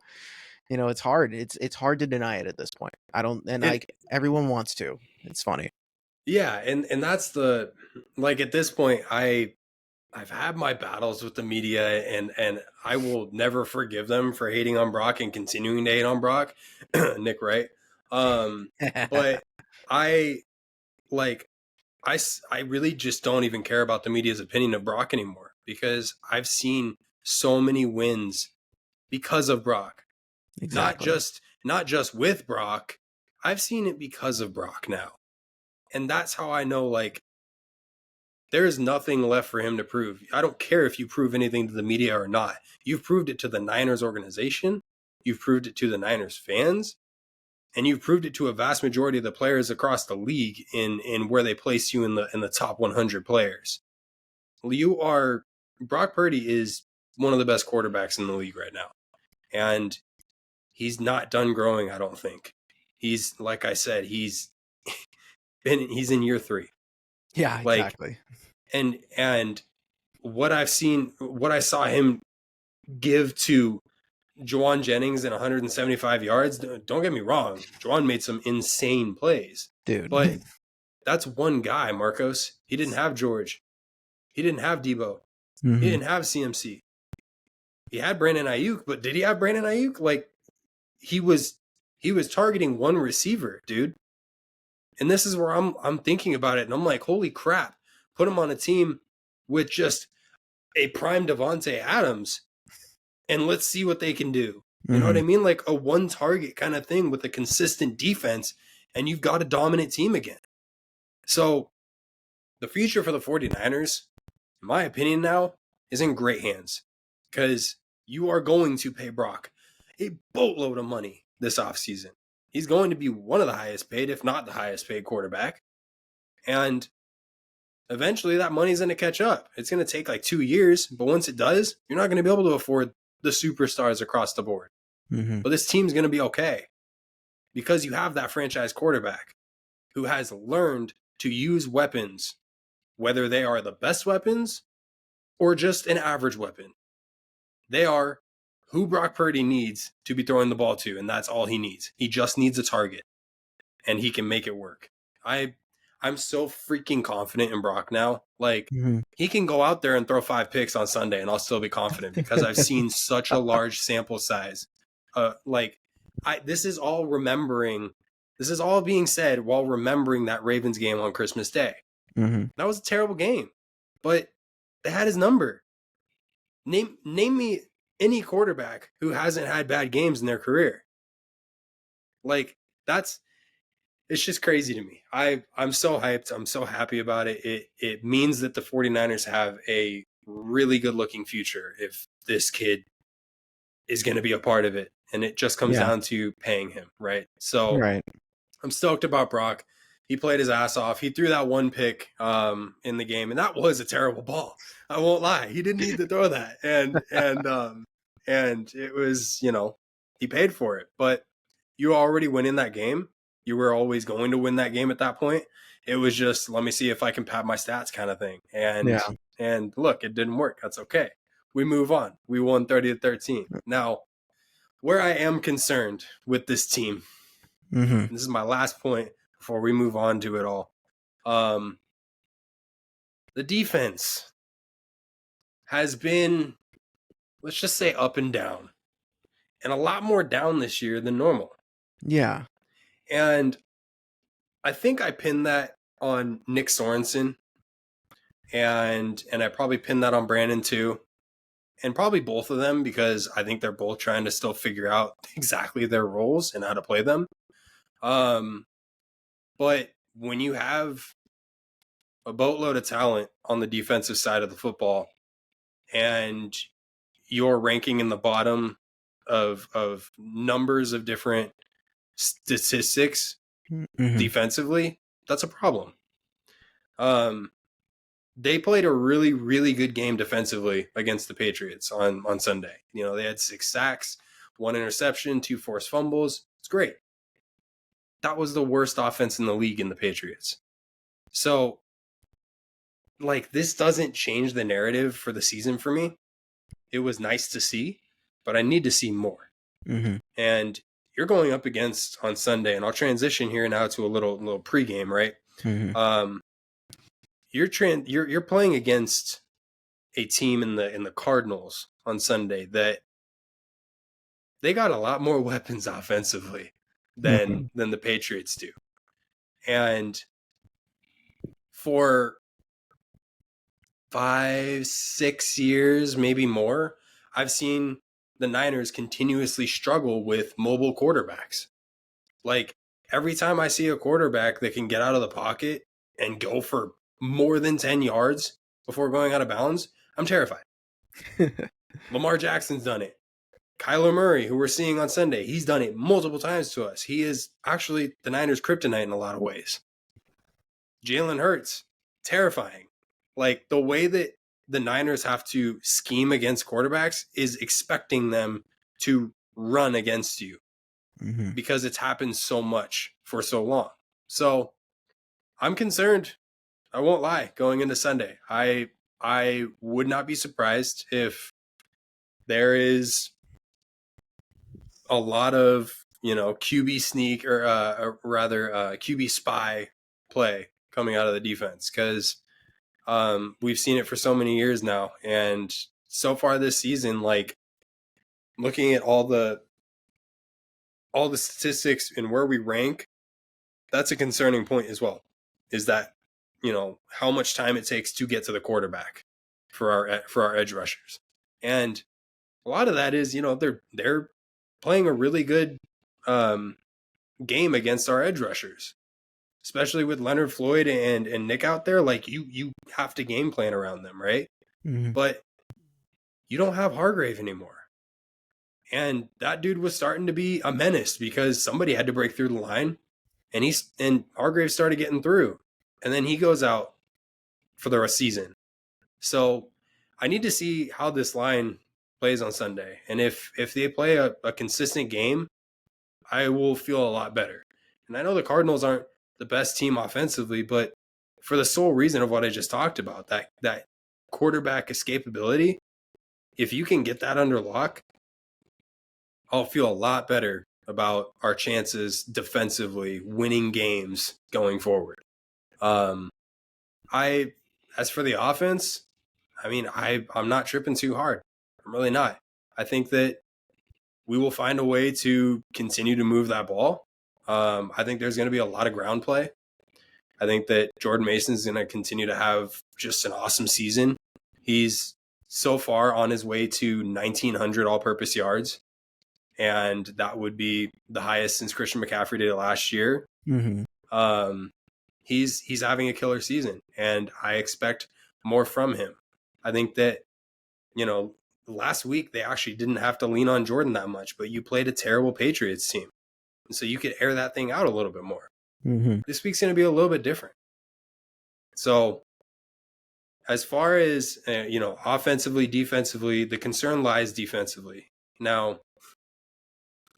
Speaker 1: it's hard. It's hard to deny it at this point. I don't, and
Speaker 2: And
Speaker 1: like everyone wants to. It's funny.
Speaker 2: yeah, and that's like at this point, I've had my battles with the media, and I will never forgive them for hating on Brock and continuing to hate on Brock. Nick, right? But I like I really just don't even care about the media's opinion of Brock anymore because I've seen so many wins because of Brock.
Speaker 1: Exactly.
Speaker 2: Not just with Brock. I've seen it because of Brock now. And that's how I know, like, there is nothing left for him to prove. I don't care if you prove anything to the media or not. You've proved it to the Niners organization. You've proved it to the Niners fans. And you've proved it to a vast majority of the players across the league in where they place you in the top 100 players. Brock Purdy is one of the best quarterbacks in the league right now. And he's not done growing, I don't think. He's, like I said, he's in year 3.
Speaker 1: Yeah,
Speaker 2: Like,
Speaker 1: exactly.
Speaker 2: and what I saw him give to Juwan Jennings and 175 yards. Don't get me wrong. Juwan made some insane plays.
Speaker 1: Dude.
Speaker 2: But that's one guy, Marcos. He didn't have George. He didn't have Debo.
Speaker 1: Mm-hmm.
Speaker 2: He didn't have CMC. He had Brandon Ayuk, but did he have Brandon Ayuk? Like, he was targeting one receiver, dude. And this is where I'm thinking about it, and I'm like, holy crap. Put him on a team with just a prime Devontae Adams, and let's see what they can do. You know what I mean? Like a one target kind of thing with a consistent defense, and you've got a dominant team again. So the future for the 49ers, in my opinion now, is in great hands, because you are going to pay Brock a boatload of money this offseason. He's going to be one of the highest paid, if not the highest paid quarterback. And eventually that money's going to catch up. It's going to take like 2 years, but once it does, you're not going to be able to afford the superstars across the board. But this team's going to be okay because you have that franchise quarterback who has learned to use weapons, whether they are the best weapons or just an average weapon. They are who Brock Purdy needs to be throwing the ball to, and that's all he needs. He just needs a target, and he can make it work. I'm so freaking confident in Brock now. Like, he can go out there and throw 5 picks on Sunday, and I'll still be confident because I've seen such a large sample size. This is all being said while remembering that Ravens game on Christmas Day. That was a terrible game, but they had his number. Name me any quarterback who hasn't had bad games in their career. Like, it's just crazy to me. I'm so hyped. I'm so happy about it. It means that the 49ers have a really good looking future if this kid is going to be a part of it. And it just comes down to paying him, right? So I'm stoked about Brock. He played his ass off. He threw that one pick in the game, and that was a terrible ball. I won't lie. He didn't need to throw that. And it was, he paid for it. But you already winning that game. You were always going to win that game at that point. It was just, let me see if I can pad my stats kind of thing. And look, it didn't work. That's okay. We move on. We won 30-13. Now, where I am concerned with this team, and this is my last point before we move on to it all. The defense has been, let's just say, up and down, and a lot more down this year than normal.
Speaker 1: Yeah.
Speaker 2: And I think I pinned that on Nick Sorensen, and I probably pinned that on Brandon too, and probably both of them, because I think they're both trying to still figure out exactly their roles and how to play them. But when you have a boatload of talent on the defensive side of the football, and you're ranking in the bottom of numbers of different statistics defensively, that's a problem. They played a really, really good game defensively against the Patriots on Sunday. They had 6 sacks, 1 interception, 2 forced fumbles. It's great. That was the worst offense in the league in the Patriots. So, this doesn't change the narrative for the season for me. It was nice to see, but I need to see more. And you're going up against on Sunday, and I'll transition here now to a little pregame, right? You're playing against a team in the Cardinals on Sunday that they got a lot more weapons offensively than the Patriots do. And for 5-6 years, maybe more, I've seen the Niners continuously struggle with mobile quarterbacks. Like, every time I see a quarterback that can get out of the pocket and go for more than 10 yards before going out of bounds, I'm terrified. Lamar Jackson's done it. Kyler Murray, who we're seeing on Sunday, he's done it multiple times to us. He is actually the Niners' kryptonite in a lot of ways. Jalen Hurts, terrifying. Like, the way that the Niners have to scheme against quarterbacks is expecting them to run against you because it's happened so much for so long. So I'm concerned. I won't lie, going into Sunday. I would not be surprised if there is a lot of, QB sneak or rather QB spy play coming out of the defense, because we've seen it for so many years now. And so far this season, like looking at all the statistics and where we rank, that's a concerning point as well. Is that, how much time it takes to get to the quarterback for our edge rushers. And a lot of that is, they're playing a really good game against our edge rushers, especially with Leonard Floyd and Nick out there. Like you have to game plan around them, right?
Speaker 1: Mm-hmm.
Speaker 2: But you don't have Hargrave anymore. And that dude was starting to be a menace because somebody had to break through the line, and Hargrave started getting through. And then he goes out for the season. So I need to see how this line plays on Sunday. And if they play a consistent game, I will feel a lot better. And I know the Cardinals aren't the best team offensively, but for the sole reason of what I just talked about, that quarterback escapability, if you can get that under lock, I'll feel a lot better about our chances defensively winning games going forward. As for the offense, I mean, I'm not tripping too hard. I'm really not. I think that we will find a way to continue to move that ball. I think there's going to be a lot of ground play. I think that Jordan Mason is going to continue to have just an awesome season. He's so far on his way to 1,900 all-purpose yards, and that would be the highest since Christian McCaffrey did it last year.
Speaker 1: Mm-hmm.
Speaker 2: He's having a killer season, and I expect more from him. I think that, last week they actually didn't have to lean on Jordan that much, but you played a terrible Patriots team. And so you could air that thing out a little bit more.
Speaker 1: Mm-hmm.
Speaker 2: This week's going to be a little bit different. So as far as, offensively, defensively, the concern lies defensively. Now,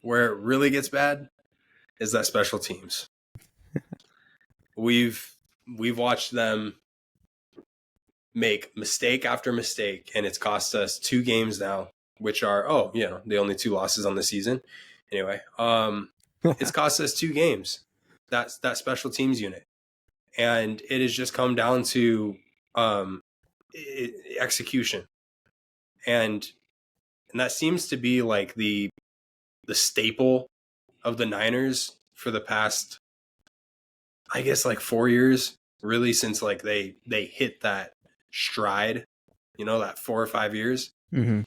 Speaker 2: where it really gets bad is that special teams. We've watched them make mistake after mistake, and it's cost us 2 games now, which are the only 2 losses on the season. Anyway, it's cost us 2 games. That's that special teams unit, and it has just come down to execution, and that seems to be like the staple of the Niners for the past, I guess, like 4 years, really, since like they hit that stride, that 4 or 5 years.
Speaker 1: Mm-hmm.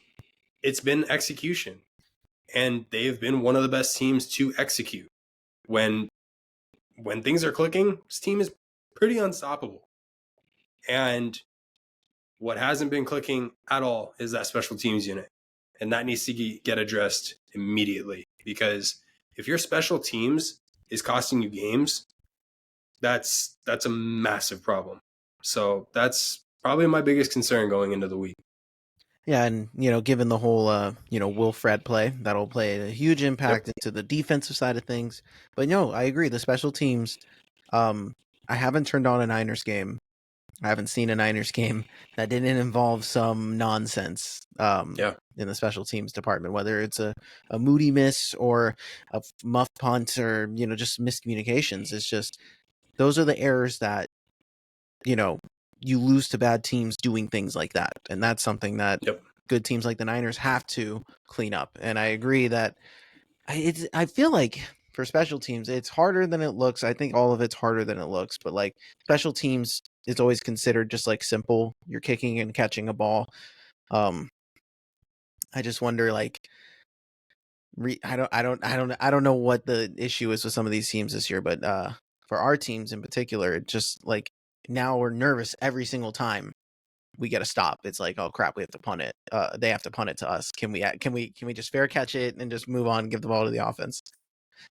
Speaker 2: It's been execution, and they've been one of the best teams to execute. When things are clicking, this team is pretty unstoppable. And what hasn't been clicking at all is that special teams unit, and that needs to get addressed immediately, because if your special teams is costing you games, that's a massive problem. So that's probably my biggest concern going into the week.
Speaker 1: Yeah, and given the whole Will Fred play, that'll play a huge impact into the defensive side of things. But no, I agree. The special teams, I haven't turned on a Niners game. I haven't seen a Niners game that didn't involve some nonsense in the special teams department, whether it's a moody miss or a muff punt or just miscommunications. It's just those are the errors that you lose to bad teams doing things like that. And that's something that good teams like the Niners have to clean up. And I agree that I feel like for special teams, it's harder than it looks. I think all of it's harder than it looks, but like special teams, it's always considered just like simple. You're kicking and catching a ball. I just wonder, like, I don't know what the issue is with some of these teams this year, but for our teams in particular, it just like now we're nervous every single time we get a stop. It's like, oh crap, we have to punt it. They have to punt it to us. Can we just fair catch it and just move on and give the ball to the offense?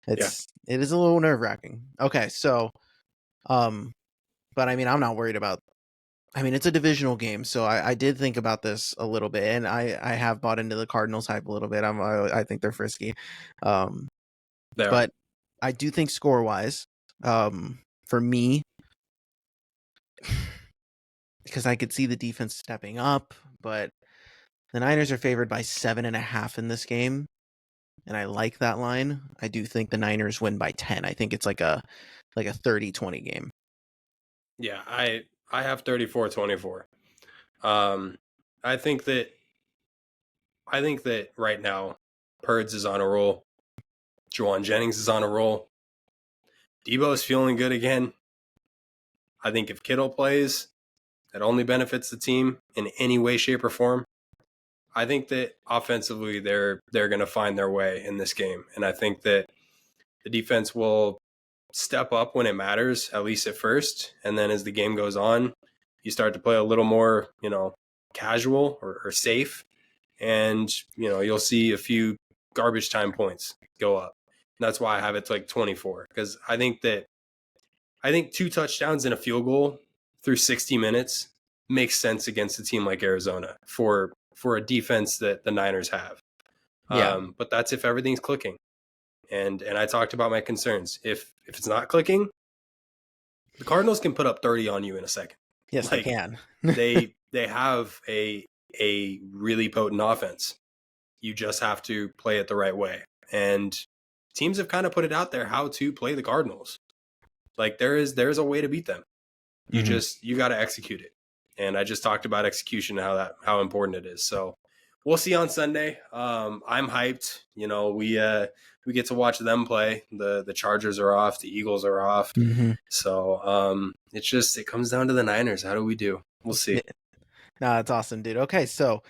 Speaker 1: It is a little nerve wracking. Okay, so, but I mean, I'm not worried about. I mean, it's a divisional game, so I did think about this a little bit, and I have bought into the Cardinals hype a little bit. I think they're frisky, but I do think score wise, for me, because I could see the defense stepping up, but the Niners are favored by 7.5 in this game. and I like that line. I do think the Niners win by 10. I think it's like a 30-20 game.
Speaker 2: Yeah, I have 34-24. Um, I think that right now, Purds is on a roll. Juwan Jennings is on a roll. Debo is feeling good again. I think if Kittle plays, that only benefits the team in any way, shape, or form. I think that offensively they're going to find their way in this game, and I think that the defense will step up when it matters, at least at first, and then as the game goes on, you start to play a little more, casual or safe, and you'll see a few garbage time points go up. And that's why I have it to like 24, because I think 2 touchdowns and a field goal through 60 minutes makes sense against a team like Arizona for a defense that the Niners have.
Speaker 1: Yeah.
Speaker 2: But that's if everything's clicking. And I talked about my concerns. If it's not clicking, the Cardinals can put up 30 on you in a second.
Speaker 1: Yes, they can.
Speaker 2: they have a really potent offense. You just have to play it the right way. And teams have kind of put it out there how to play the Cardinals. Like there's a way to beat them. You got to execute it. And I just talked about execution, how important it is. So we'll see on Sunday. I'm hyped. We get to watch them play. The Chargers are off. The Eagles are off. So it comes down to the Niners. How do we do? We'll see.
Speaker 1: No, that's awesome, dude. Okay, so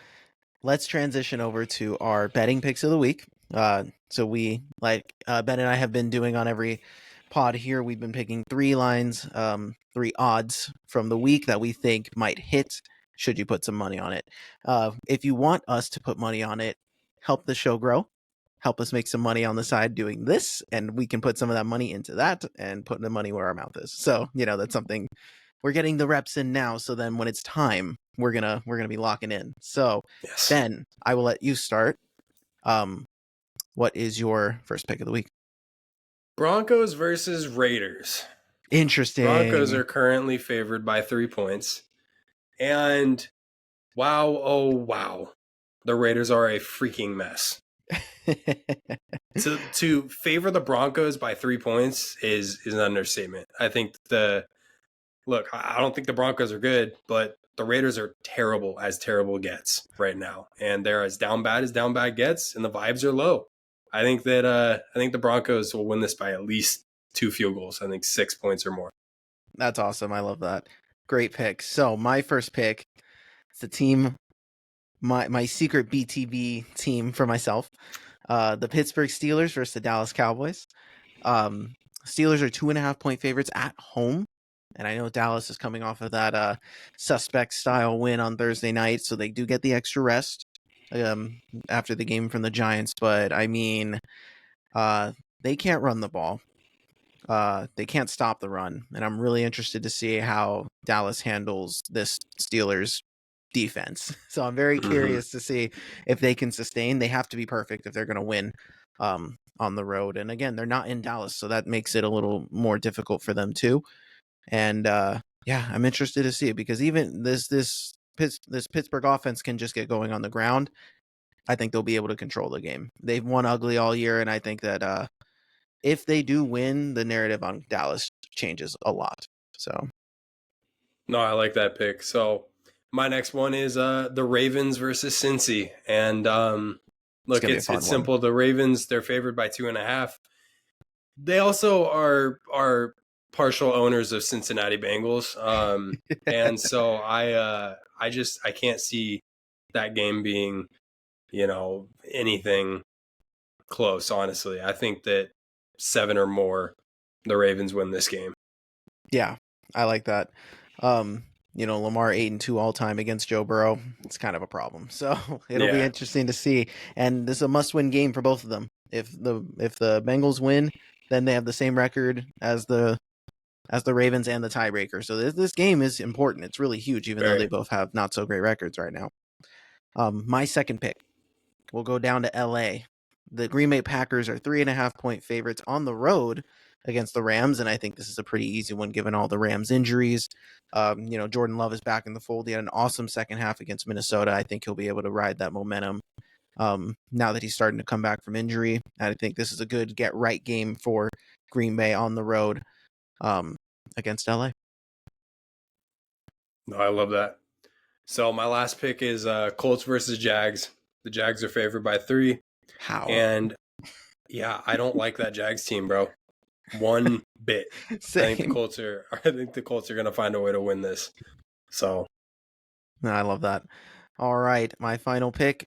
Speaker 1: let's transition over to our betting picks of the week. So we, like Ben and I have been doing on every pod here, we've been picking 3 lines, 3 odds from the week that we think might hit should you put some money on it. If you want us to put money on it, help the show grow, help us make some money on the side doing this, and we can put some of that money into that and put the money where our mouth is. So, that's something we're getting the reps in now. So then when it's time, we're gonna be locking in. So
Speaker 2: Yes.
Speaker 1: Ben, I will let you start. What is your first pick of the week?
Speaker 2: Broncos versus Raiders.
Speaker 1: Interesting.
Speaker 2: Broncos are currently favored by 3 points. And wow, oh wow, the Raiders are a freaking mess. To favor the Broncos by 3 points is an understatement. I think I don't think the Broncos are good, but the Raiders are terrible as terrible gets right now. And they're as down bad gets, and the vibes are low. I think the Broncos will win this by at least 2 field goals. I think 6 points or more.
Speaker 1: That's awesome. I love that. Great pick. So my first pick, it's a team, my secret BTB team for myself. The Pittsburgh Steelers versus the Dallas Cowboys. Steelers are 2.5-point favorites at home. And I know Dallas is coming off of that suspect style win on Thursday night, so they do get the extra rest after the game from the Giants. But I mean, they can't run the ball. They can't stop the run, and I'm really interested to see how Dallas handles this Steelers defense. So I'm very curious to see if they can sustain. They have to be perfect if they're going to win on the road. And again, they're not in Dallas, so that makes it a little more difficult for them too. And I'm interested to see it, because even this Pittsburgh offense can just get going on the ground. I think they'll be able to control the game. They've won ugly all year, and I think that if they do win, the narrative on Dallas changes a lot. So,
Speaker 2: no, I like that pick. So my next one is the Ravens versus Cincy. And look, it's simple. The Ravens, they're favored by 2.5. They also are partial owners of Cincinnati Bengals. And so I can't see that game being, anything close, honestly. I think that 7 or more, the Ravens win this game.
Speaker 1: Yeah, I like that. Lamar 8-2 all time against Joe Burrow. It's kind of a problem. So it'll be interesting to see. And this is a must-win game for both of them. If the Bengals win, then they have the same record as the Ravens and the tiebreaker. So this game is important. It's really huge, even though they both have not so great records right now. My second pick, we'll go down to LA. The Green Bay Packers are 3.5-point favorites on the road against the Rams, and I think this is a pretty easy one given all the Rams injuries. Jordan Love is back in the fold. He had an awesome second half against Minnesota. I think he'll be able to ride that momentum now that he's starting to come back from injury. And I think this is a good get right game for Green Bay on the road against LA.
Speaker 2: No, I love that. So my last pick is Colts versus Jags. The Jags are favored by 3.
Speaker 1: How?
Speaker 2: And yeah, I don't like that Jags team, bro. One bit.
Speaker 1: Same.
Speaker 2: I think the Colts are gonna find a way to win this. So
Speaker 1: I love that. All right, my final pick.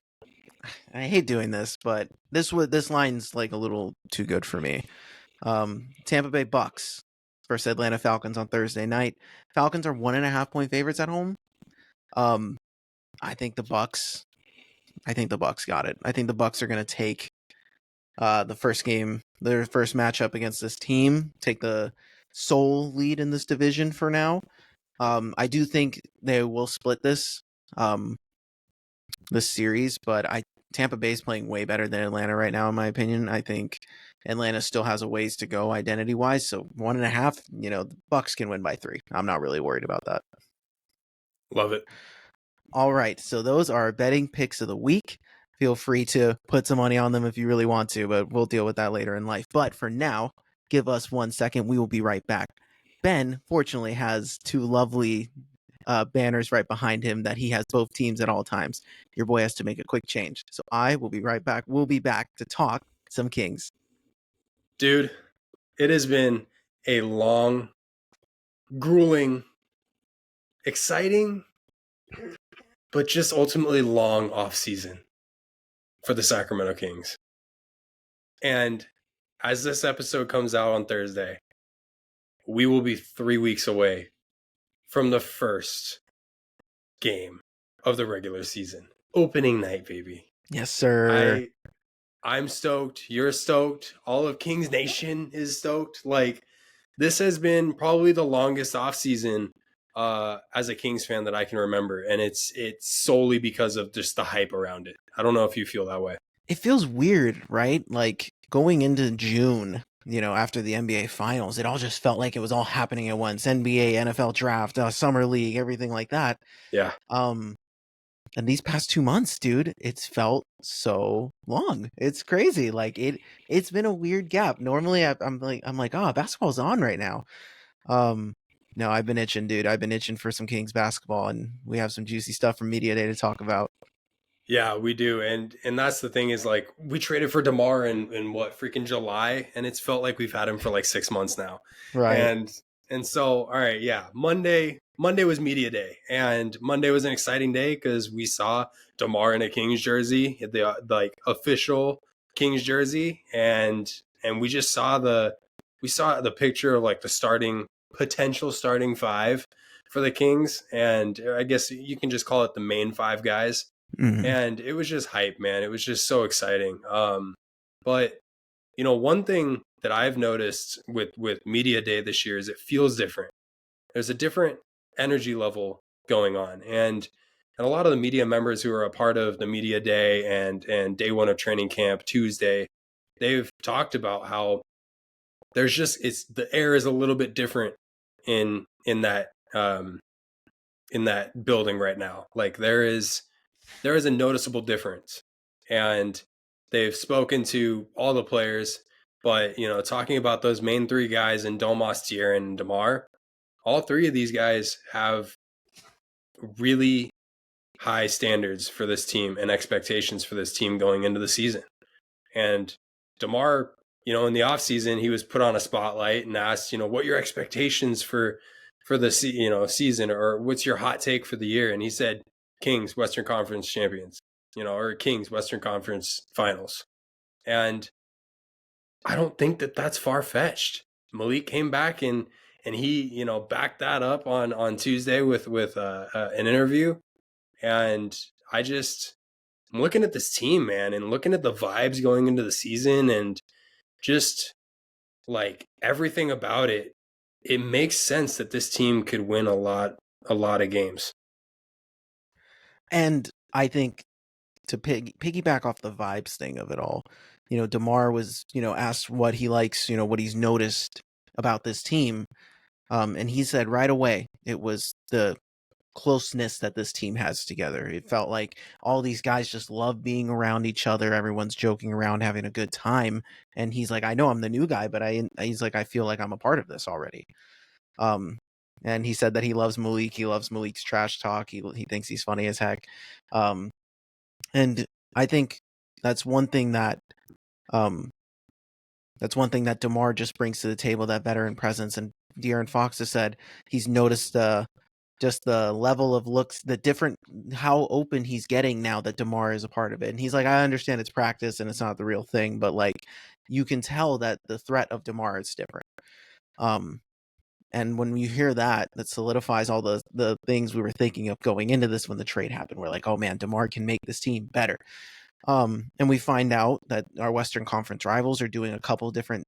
Speaker 1: I hate doing this, but this line's like a little too good for me. Tampa Bay Bucks versus Atlanta Falcons on Thursday night. Falcons are 1.5-point favorites at home. I think the Bucks got it. I think the Bucks are going to take the first game, their first matchup against this team, take the sole lead in this division for now. I do think they will split this series, but Tampa Bay's playing way better than Atlanta right now, in my opinion. I think Atlanta still has a ways to go identity wise. So 1.5, the Bucks can win by 3. I'm not really worried about that.
Speaker 2: love it.
Speaker 1: All right, so those are our betting picks of the week. Feel free to put some money on them if you really want to, but we'll deal with that later in life. But for now, give us 1 second. We will be right back. Ben, fortunately, has 2 lovely banners right behind him that he has both teams at all times. Your boy has to make a quick change. So I will be right back. We'll be back to talk some Kings.
Speaker 2: Dude, it has been a long, grueling, exciting, but just ultimately long off season for the Sacramento Kings. And as this episode comes out on Thursday, we will be 3 weeks away from the first game of the regular season. Opening night, baby.
Speaker 1: Yes, sir.
Speaker 2: I'm stoked. You're stoked. All of Kings Nation is stoked. Like, this has been probably the longest offseason as a Kings fan that I can remember. And it's solely because of just the hype around it. I don't know if you feel that way.
Speaker 1: It feels weird, right? Like going into June, after the NBA finals, it all just felt like it was all happening at once. NBA, NFL draft, summer league, everything like that.
Speaker 2: Yeah.
Speaker 1: And these past 2 months, dude, it's felt so long. It's crazy. Like it's been a weird gap. Normally I'm like, oh, basketball's on right now. No, I've been itching, dude. I've been itching for some Kings basketball, and we have some juicy stuff from Media Day to talk about.
Speaker 2: Yeah, we do. And that's the thing is, like, we traded for DeMar in what, freaking July, and it's felt like we've had him for like 6 months now.
Speaker 1: Right.
Speaker 2: And so, all right, yeah, Monday was Media Day, and Monday was an exciting day because we saw DeMar in a Kings jersey, the like official Kings jersey, and we just saw the picture of like the potential starting 5 for the Kings, and I guess you can just call it the main 5 guys.
Speaker 1: Mm-hmm.
Speaker 2: And it was just hype, man. It was just so exciting. But one thing that I've noticed with Media Day this year is it feels different. There's a different energy level going on, and a lot of the media members who are a part of the Media Day and day 1 of training camp Tuesday, they've talked about how there's just the air is a little bit different in that building right now. Like there is a noticeable difference, and they've spoken to all the players, but talking about those main 3 guys in Domas, Tierra, and DeMar, all 3 of these guys have really high standards for this team and expectations for this team going into the season. And DeMar, in the offseason, he was put on a spotlight and asked, what your expectations for the season, or what's your hot take for the year? And he said, Kings, Western Conference champions, or Kings, Western Conference finals. And I don't think that that's far-fetched. Malik came back and he, backed that up on Tuesday with an interview. And I'm looking at this team, man, and looking at the vibes going into the season, and just like everything about it, it makes sense that this team could win a lot of games.
Speaker 1: And I think to piggyback off the vibes thing of it all, DeMar was, asked what he likes, what he's noticed about this team. And he said right away, it was the closeness that this team has together. It felt like all these guys just love being around each other. Everyone's joking around, having a good time. And he's like, I know I'm the new guy, but he's like, I feel like I'm a part of this already. And he said that he loves Malik. He loves Malik's trash talk. He thinks he's funny as heck. And I think that's one thing that DeMar just brings to the table, that veteran presence. And De'Aaron Fox has said he's noticed just the level of looks, the different, how open he's getting now that DeMar is a part of it. And he's like, I understand it's practice and it's not the real thing, but like you can tell that the threat of DeMar is different. And when you hear that, that solidifies all the things we were thinking of going into this when the trade happened. We're like, oh man, DeMar can make this team better. And we find out that our Western Conference rivals are doing a couple different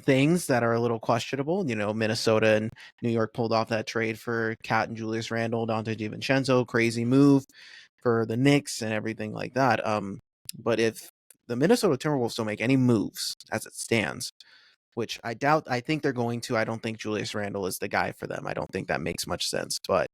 Speaker 1: things that are a little questionable. You know, Minnesota and New York pulled off that trade for Cat and Julius Randle, Dante DiVincenzo, crazy move for the Knicks and everything like that. But if the Minnesota Timberwolves don't make any moves as it stands, which I doubt, I think they're going to. I don't think Julius Randle is the guy for them. I don't think that makes much sense. But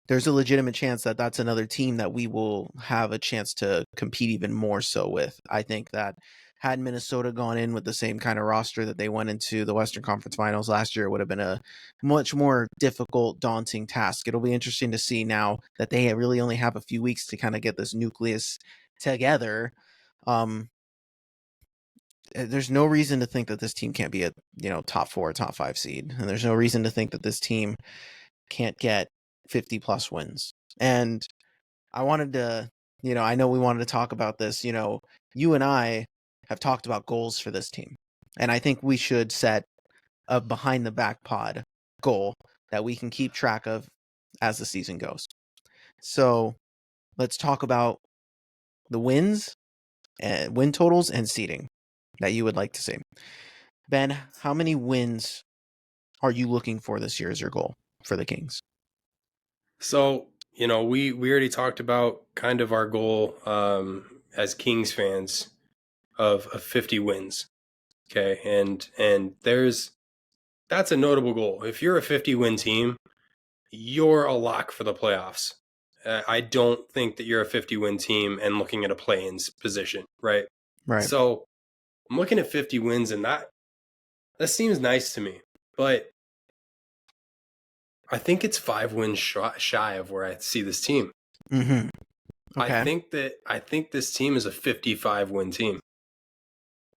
Speaker 1: there's a legitimate chance that that's another team that we will have a chance to compete even more so with. I think that had Minnesota gone in with the same kind of roster that they went into the Western Conference Finals last year, it would have been a much more difficult, daunting task. It'll be interesting to see now that they really only have a few weeks to kind of get this nucleus together. There's no reason to think that this team can't be a, top 4, top 5 seed. And there's no reason to think that this team can't get 50 plus wins. And I wanted to, I know we wanted to talk about this. You and I have talked about goals for this team. And I think we should set a behind the back pod goal that we can keep track of as the season goes. So let's talk about the wins, win totals, and seeding that you would like to see. Ben, how many wins are you looking for this year as your goal for the Kings?
Speaker 2: So, we already talked about kind of our goal as Kings fans of 50 wins. Okay. And that's a notable goal. If you're a 50-win team, you're a lock for the playoffs. I don't think that you're a 50-win team and looking at a play-in position, right?
Speaker 1: Right.
Speaker 2: So I'm looking at 50 wins, and that seems nice to me. But I think it's 5 wins shy of where I see this team.
Speaker 1: Mm-hmm. Okay.
Speaker 2: I think this team is a 55-win team.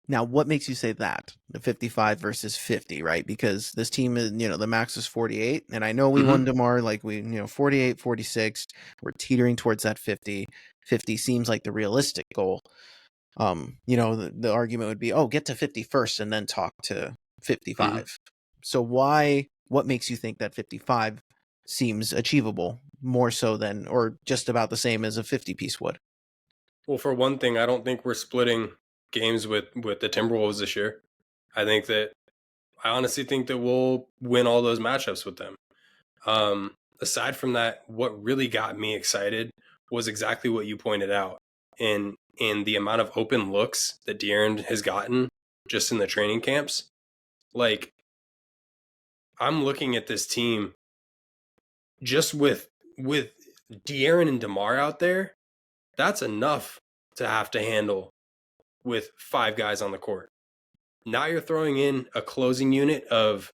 Speaker 1: Now, what makes you say that? The 55 versus 50, right? Because this team is, the max is 48. And I know we won DeMar, 48, 46. We're teetering towards that 50. 50 seems like the realistic goal. The argument would be, get to 50 first and then talk to 55. Mm-hmm. So what makes you think that 55 seems achievable more so than, or just about the same as a 50-piece would?
Speaker 2: Well, for one thing, I don't think we're splitting games with the Timberwolves this year. I honestly think that we'll win all those matchups with them. Aside from that, what really got me excited was exactly what you pointed out in the amount of open looks that De'Aaron has gotten just in the training camps. Like, I'm looking at this team just with De'Aaron and DeMar out there. That's enough to have to handle with 5 guys on the court. Now you're throwing in a closing unit of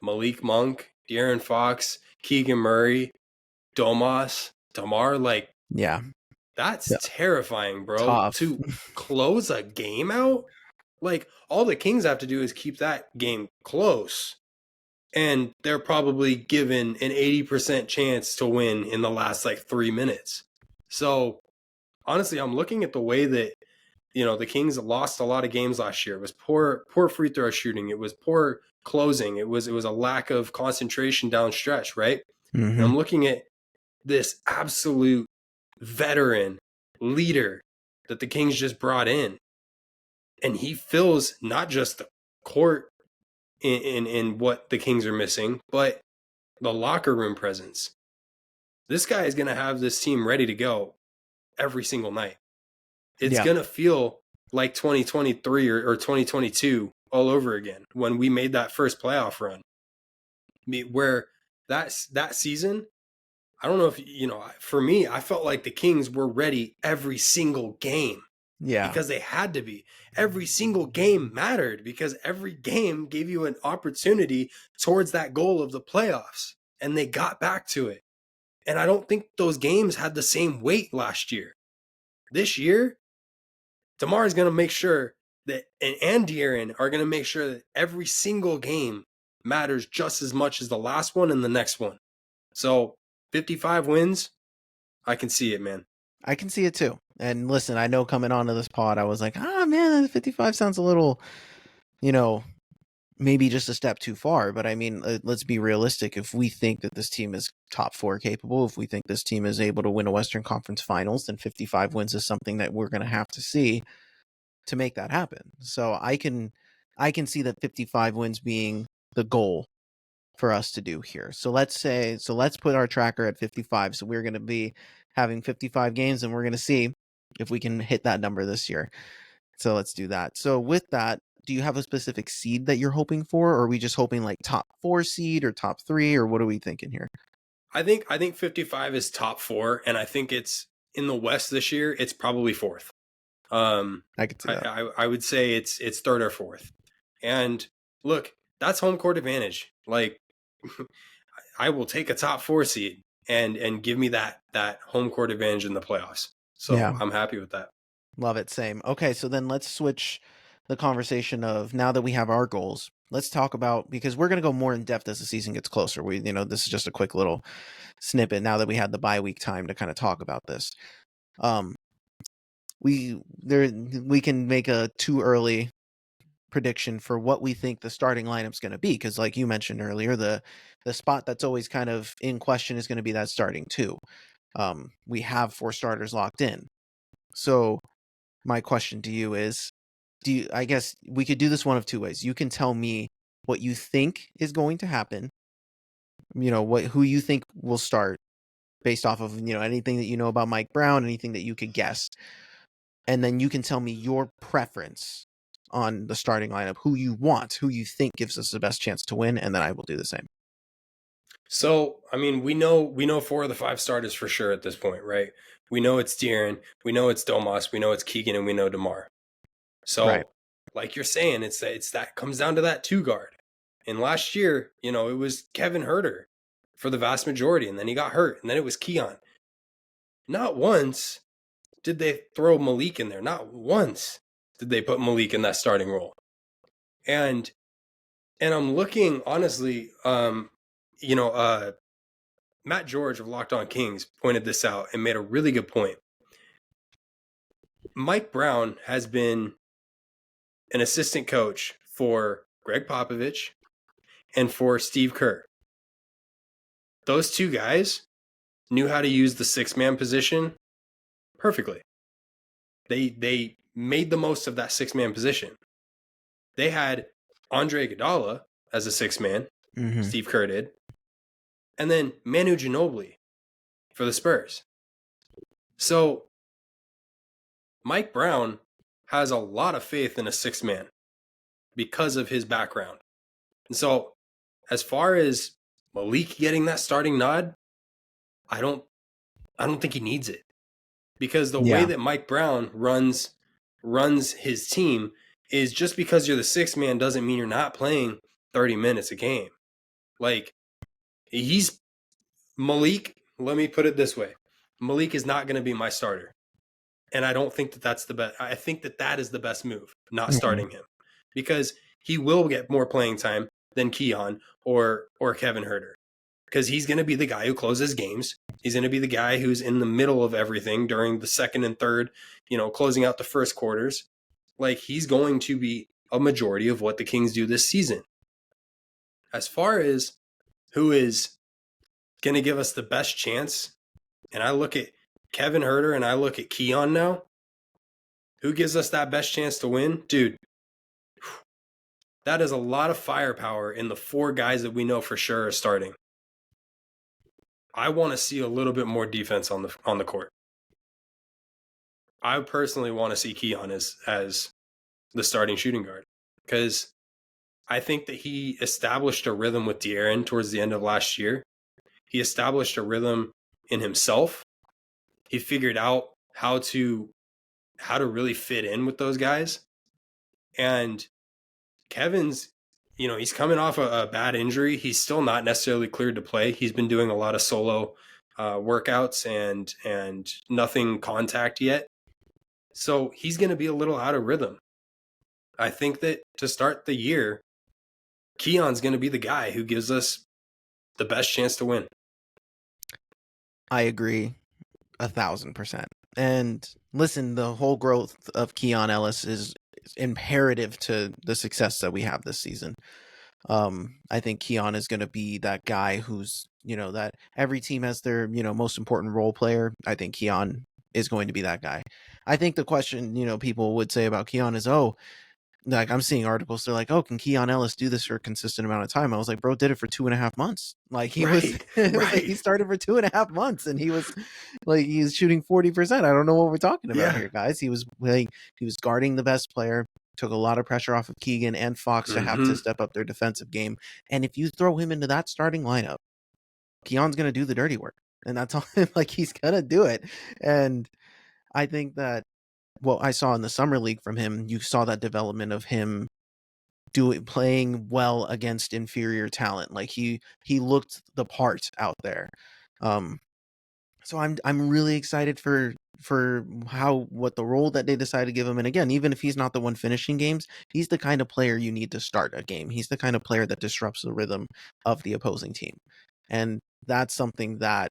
Speaker 2: Malik Monk, De'Aaron Fox, Keegan Murray, DeMar. Like,
Speaker 1: yeah,
Speaker 2: that's terrifying, bro.
Speaker 1: Tough.
Speaker 2: To close a game out, like, all the Kings have to do is keep that game close, and they're probably given an 80% chance to win in the last 3 minutes. So honestly, I'm looking at the way that the Kings lost a lot of games last year. It was poor free throw shooting. It was poor closing. It was a lack of concentration down stretch, right?
Speaker 1: Mm-hmm.
Speaker 2: And I'm looking at this absolute veteran leader that the Kings just brought in. And he fills not just the court in what the Kings are missing, but the locker room presence. This guy is going to have this team ready to go every single night. It's going to feel like 2023 or 2022 all over again when we made that first playoff run, where that season, I don't know if, for me, I felt like the Kings were ready every single game
Speaker 1: Yeah.
Speaker 2: because they had to be. Every single game mattered because every game gave you an opportunity towards that goal of the playoffs, and they got back to it. And I don't think those games had the same weight last year. This year, DeMar is going to make sure that, and De'Aaron are going to make sure that every single game matters just as much as the last one and the next one. So 55 wins, I can see it, man.
Speaker 1: I can see it too. And listen, I know coming onto this pod, I was like, man, 55 sounds a little, maybe just a step too far. But I mean, let's be realistic. If we think that this team is top 4 capable, if we think this team is able to win a Western Conference Finals, then 55 wins is something that we're going to have to see to make that happen. So I can see that 55 wins being the goal for us to do here. So let's put our tracker at 55. So we're going to be having 55 games, and we're going to see if we can hit that number this year. So let's do that. So with that, do you have a specific seed that you're hoping for, or are we just hoping like top 4 seed or top 3, or what are we thinking here?
Speaker 2: I think 55 is top 4, and I think it's in the West this year. It's probably 4th.
Speaker 1: I could see that.
Speaker 2: I would say it's 3rd or 4th. And look, that's home court advantage. Like, I will take a top 4 seed and give me that home court advantage in the playoffs. So yeah. I'm happy with that.
Speaker 1: Love it. Same. Okay, so then let's switch the conversation of, now that we have our goals, let's talk about, because we're going to go more in depth as the season gets closer. This is just a quick little snippet now that we had the bye week time to kind of talk about this. We can make a too early prediction for what we think the starting lineup's going to be, because like you mentioned earlier, the spot that's always kind of in question is going to be that starting 2. We have 4 starters locked in. So my question to you is, I guess we could do this one of 2 ways. You can tell me what you think is going to happen, who you think will start based off of, anything that you know about Mike Brown, anything that you could guess. And then you can tell me your preference on the starting lineup, who you want, who you think gives us the best chance to win, and then I will do the same.
Speaker 2: So, I mean, we know 4 of the 5 starters for sure at this point, right? We know it's De'Aaron, we know it's Domas, we know it's Keegan, and we know DeMar. So, right, like you're saying, it's that comes down to that 2 guard. And last year, it was Kevin Huerter for the vast majority, and then he got hurt, and then it was Keon. Not once did they throw Malik in there. Not once did they put Malik in that starting role. And I'm looking, honestly, Matt George of Locked On Kings pointed this out and made a really good point. Mike Brown has been an assistant coach for Greg Popovich and for Steve Kerr. Those 2 guys knew how to use the 6-man position perfectly. They made the most of that 6-man position. They had Andre Iguodala as a 6-man, Steve Kerr did, and then Manu Ginobili for the Spurs. So Mike Brown has a lot of faith in a 6-man because of his background. And so as far as Malik getting that starting nod, I don't think he needs it, because the way that Mike Brown runs his team is, just because you're the 6-man doesn't mean you're not playing 30 minutes a game. Like, Malik, let me put it this way. Malik is not going to be my starter. And I don't think that that's the best. I think that is the best move, not starting him, because he will get more playing time than Keon or Kevin Huerter, because he's going to be the guy who closes games. He's going to be the guy who's in the middle of everything during the second and third, closing out the first quarters. Like, he's going to be a majority of what the Kings do this season. As far as who is going to give us the best chance, and I look at Kevin Huerter and I look at Keon now, who gives us that best chance to win? Dude, that is a lot of firepower in the 4 guys that we know for sure are starting. I want to see a little bit more defense on the court. I personally want to see Keon as the starting shooting guard, because I think that he established a rhythm with De'Aaron towards the end of last year He established a rhythm in himself. He figured out how to really fit in with those guys. And Kevin's, he's coming off a bad injury. He's still not necessarily cleared to play. He's been doing a lot of solo workouts and nothing contact yet. So he's going to be a little out of rhythm. I think that to start the year, Keon's going to be the guy who gives us the best chance to win.
Speaker 1: I agree 1,000%. And listen, the whole growth of Keon Ellis is imperative to the success that we have this season. I think Keon is going to be that guy who's, that every team has their, most important role player. I think Keon is going to be that guy. I think the question, people would say about Keon is, like I'm seeing articles, they're like, can Keon Ellis do this for a consistent amount of time? I was like, bro did it for 2.5 months. Like he was, like he started for 2.5 months and he was like, he's shooting 40%. I don't know what we're talking about here, guys. He was guarding the best player, took a lot of pressure off of Keegan and Fox to have to step up their defensive game. And if you throw him into that starting lineup, Keon's going to do the dirty work. And that's all, like he's going to do it. And I think that what I saw in the summer league from him, you saw that development of him playing well against inferior talent. Like he looked the part out there. So I'm really excited for what the role that they decide to give him. And again, even if he's not the one finishing games, he's the kind of player you need to start a game. He's the kind of player that disrupts the rhythm of the opposing team. And that's something that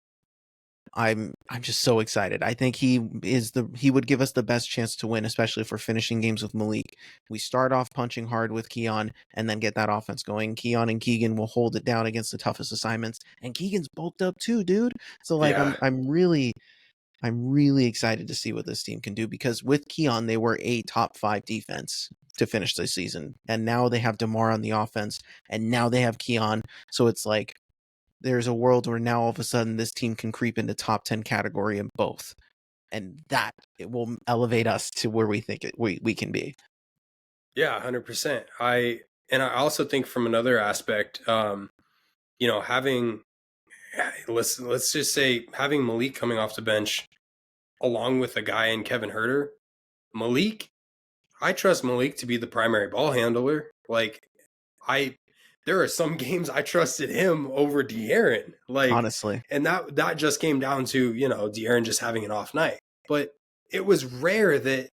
Speaker 1: I'm just so excited. I think he would give us the best chance to win, especially if we're finishing games with Malik. We start off punching hard with Keon and then get that offense going. Keon and Keegan will hold it down against the toughest assignments. And Keegan's bulked up too, dude. So like I'm really excited to see what this team can do, because with Keon, they were a top 5 defense to finish the season. And now they have DeMar on the offense, and now they have Keon. So it's like there's a world where now all of a sudden this team can creep into top 10 category in both. And that it will elevate us to where we think we can be.
Speaker 2: Yeah, 100%. I also think from another aspect, having, let's just say having Malik coming off the bench along with a guy in Kevin Huerter, I trust Malik to be the primary ball handler. Like there are some games I trusted him over De'Aaron. Like
Speaker 1: honestly.
Speaker 2: And that just came down to, De'Aaron just having an off night. But it was rare that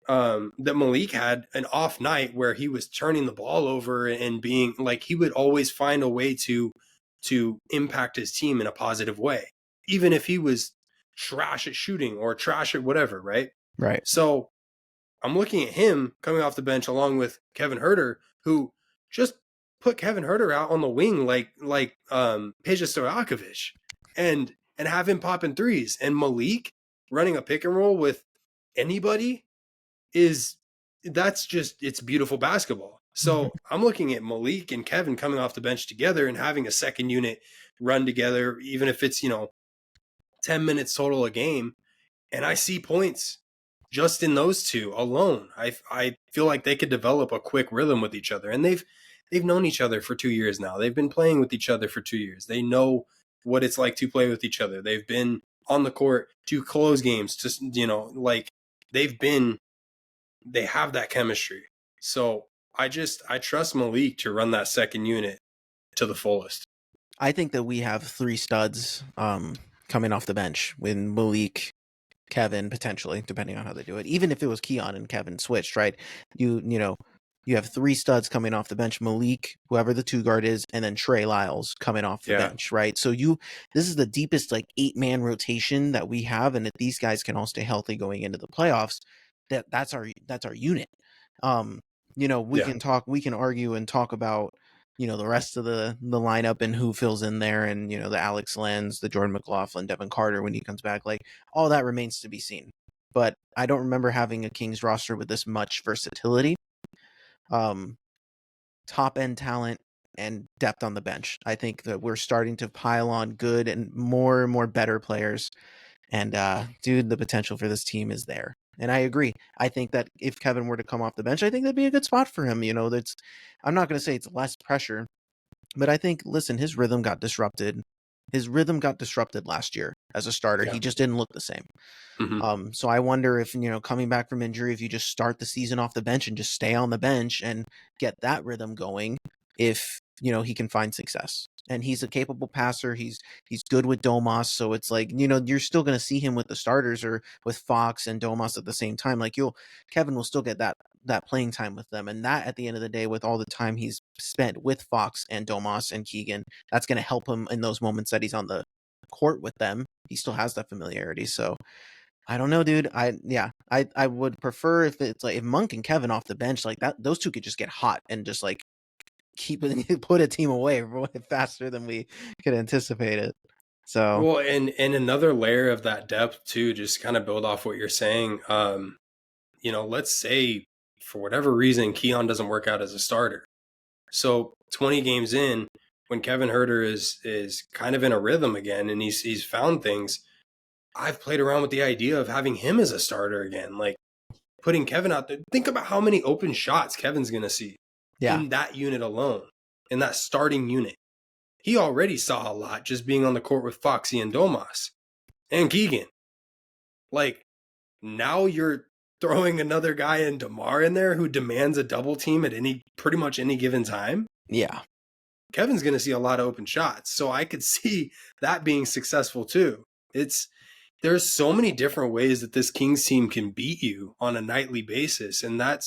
Speaker 2: Malik had an off night where he was turning the ball over and being like, he would always find a way to impact his team in a positive way, even if he was trash at shooting or trash at whatever. Right. So I'm looking at him coming off the bench along with Kevin Huerter, who just put Kevin Huerter out on the wing like Peja Stojakovic and have him popping threes. And Malik running a pick and roll with anybody it's beautiful basketball. So I'm looking at Malik and Kevin coming off the bench together and having a second unit run together, even if it's, 10 minutes total a game. And I see points just in those two alone. I feel like they could develop a quick rhythm with each other. And they've known each other for 2 years now. They've been playing with each other for 2 years. They know what it's like to play with each other. They've been on the court to close games, they have that chemistry. So I trust Malik to run that second unit to the fullest.
Speaker 1: I think that we have 3 studs coming off the bench with Malik, Kevin, potentially, depending on how they do it. Even if it was Keon and Kevin switched, right? You have 3 studs coming off the bench: Malik, whoever the 2 guard is, and then Trey Lyles coming off the bench, right? So this is the deepest 8-man rotation that we have, and if these guys can all stay healthy going into the playoffs, that's our unit. We can argue and talk about the rest of the lineup and who fills in there, and the Alex Lenz, the Jordan McLaughlin, Devin Carter when he comes back. Like, all that remains to be seen. But I don't remember having a Kings roster with this much versatility, top end talent, and depth on the bench. I think that we're starting to pile on good and more better players. And dude, the potential for this team is there. And I agree. I think that if Kevin were to come off the bench, I think that'd be a good spot for him. I'm not going to say it's less pressure, but I think, listen, his rhythm got disrupted his rhythm got disrupted last year as a starter.
Speaker 2: Yeah.
Speaker 1: He just didn't look the same.
Speaker 2: Mm-hmm.
Speaker 1: So I wonder if, coming back from injury, if you just start the season off the bench and just stay on the bench and get that rhythm going, if, he can find success. And he's a capable passer. He's good with Domas. So it's like, you're still going to see him with the starters or with Fox and Domas at the same time. Like Kevin will still get that playing time with them. And that, at the end of the day, with all the time he's spent with Fox and Domas and Keegan, that's going to help him in those moments that he's on the court with them. He still has that familiarity. So I don't know, dude. I would prefer if it's like if Monk and Kevin off the bench like that, those two could just get hot and just like put a team away faster than we could anticipate it. So
Speaker 2: Well, and another layer of that depth too, just kind of build off what you're saying. Let's say for whatever reason Keon doesn't work out as a starter. So 20 games in, when Kevin Herter is kind of in a rhythm again and he's found things, I've played around with the idea of having him as a starter again, like putting Kevin out there. Think about how many open shots Kevin's going to see in that unit alone, in that starting unit. He already saw a lot just being on the court with Foxy and Domas and Keegan. Like, now you're throwing another guy in DeMar in there who demands a double team at pretty much any given time.
Speaker 1: Yeah.
Speaker 2: Kevin's going to see a lot of open shots. So I could see that being successful too. There's so many different ways that this Kings team can beat you on a nightly basis. And I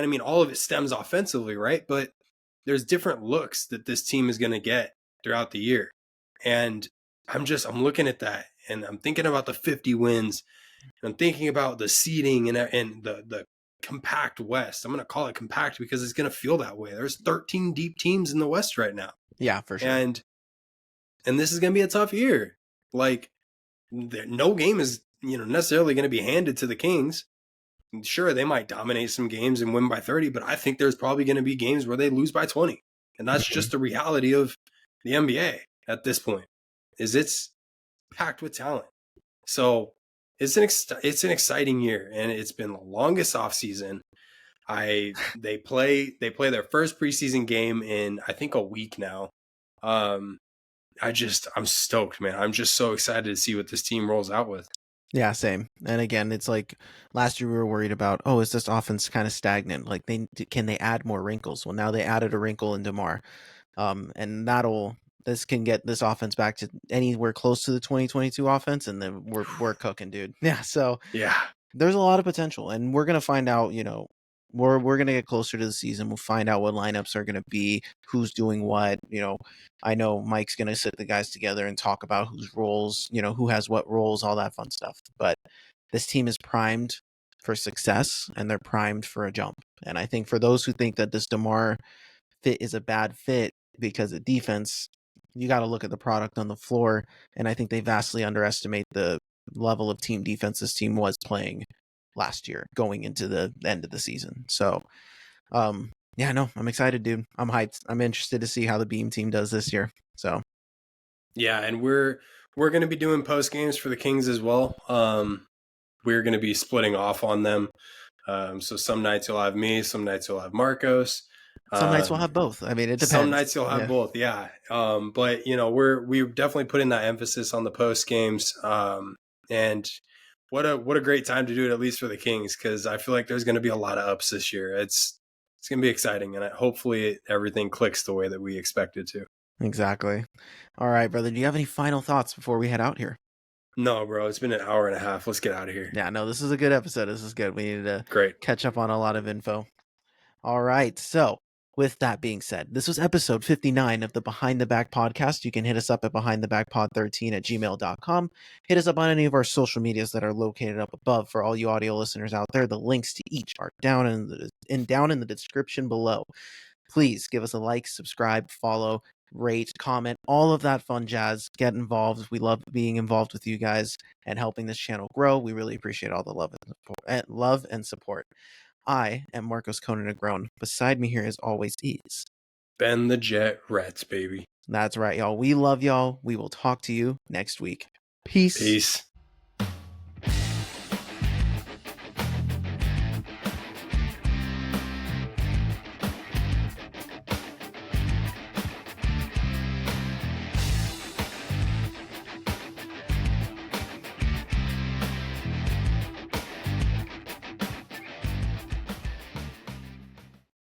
Speaker 2: mean, all of it stems offensively, right? But there's different looks that this team is going to get throughout the year. And I'm looking at that and I'm thinking about the 50 wins. And I'm thinking about the seeding and the compact West. I'm going to call it compact because it's going to feel that way. There's 13 deep teams in the West right now.
Speaker 1: Yeah, for sure.
Speaker 2: And this is going to be a tough year. Like, no game is, necessarily going to be handed to the Kings. Sure, they might dominate some games and win by 30, but I think there's probably going to be games where they lose by 20. And that's just the reality of the NBA at this point, is it's packed with talent. So it's an exciting year, and it's been the longest offseason. They play their first preseason game in, I think, a week now. I'm stoked, man. I'm just so excited to see what this team rolls out with.
Speaker 1: Yeah, same. And again, it's like last year we were worried about, is this offense kind of stagnant? Like can they add more wrinkles? Well, now they added a wrinkle in DeMar. And this can get this offense back to anywhere close to the 2022 offense, and then we're cooking, dude. Yeah, so
Speaker 2: yeah,
Speaker 1: there's a lot of potential, and we're gonna find out, we're going to get closer to the season. We'll find out what lineups are going to be, who's doing what. I know Mike's going to sit the guys together and talk about whose roles, who has what roles, all that fun stuff. But this team is primed for success, and they're primed for a jump. And I think for those who think that this DeMar fit is a bad fit because of defense, you got to look at the product on the floor. And I think they vastly underestimate the level of team defense this team was playing last year going into the end of the season. So I'm excited, dude. I'm hyped. I'm interested to see how the Beam team does this year. So
Speaker 2: yeah, and we're going to be doing post games for the Kings as well. We're going to be splitting off on them. So some nights you'll have me, some nights you'll have Marcos.
Speaker 1: Some nights we'll have both. I mean, it depends.
Speaker 2: Some nights you'll have both, yeah. But we're definitely putting that emphasis on the post games. And what a great time to do it, at least for the Kings, because I feel like there's going to be a lot of ups this year. It's going to be exciting, and hopefully everything clicks the way that we expect it to.
Speaker 1: Exactly. All right, brother. Do you have any final thoughts before we head out here?
Speaker 2: No, bro. It's been an hour and a half. Let's get out of here.
Speaker 1: Yeah, no, this is a good episode. This is good. We needed to catch up on a lot of info. All right. So with that being said, this was episode 59 of the Behind the Back podcast. You can hit us up at behindthebackpod13@gmail.com. Hit us up on any of our social medias that are located up above for all you audio listeners out there. The links to each are down in the description below. Please give us a like, subscribe, follow, rate, comment, all of that fun jazz. Get involved. We love being involved with you guys and helping this channel grow. We really appreciate all the love and support. I am Marcos Conan Negron. Beside me here, as always, is
Speaker 2: Ben the Jet Rats, baby.
Speaker 1: That's right, y'all. We love y'all. We will talk to you next week. Peace.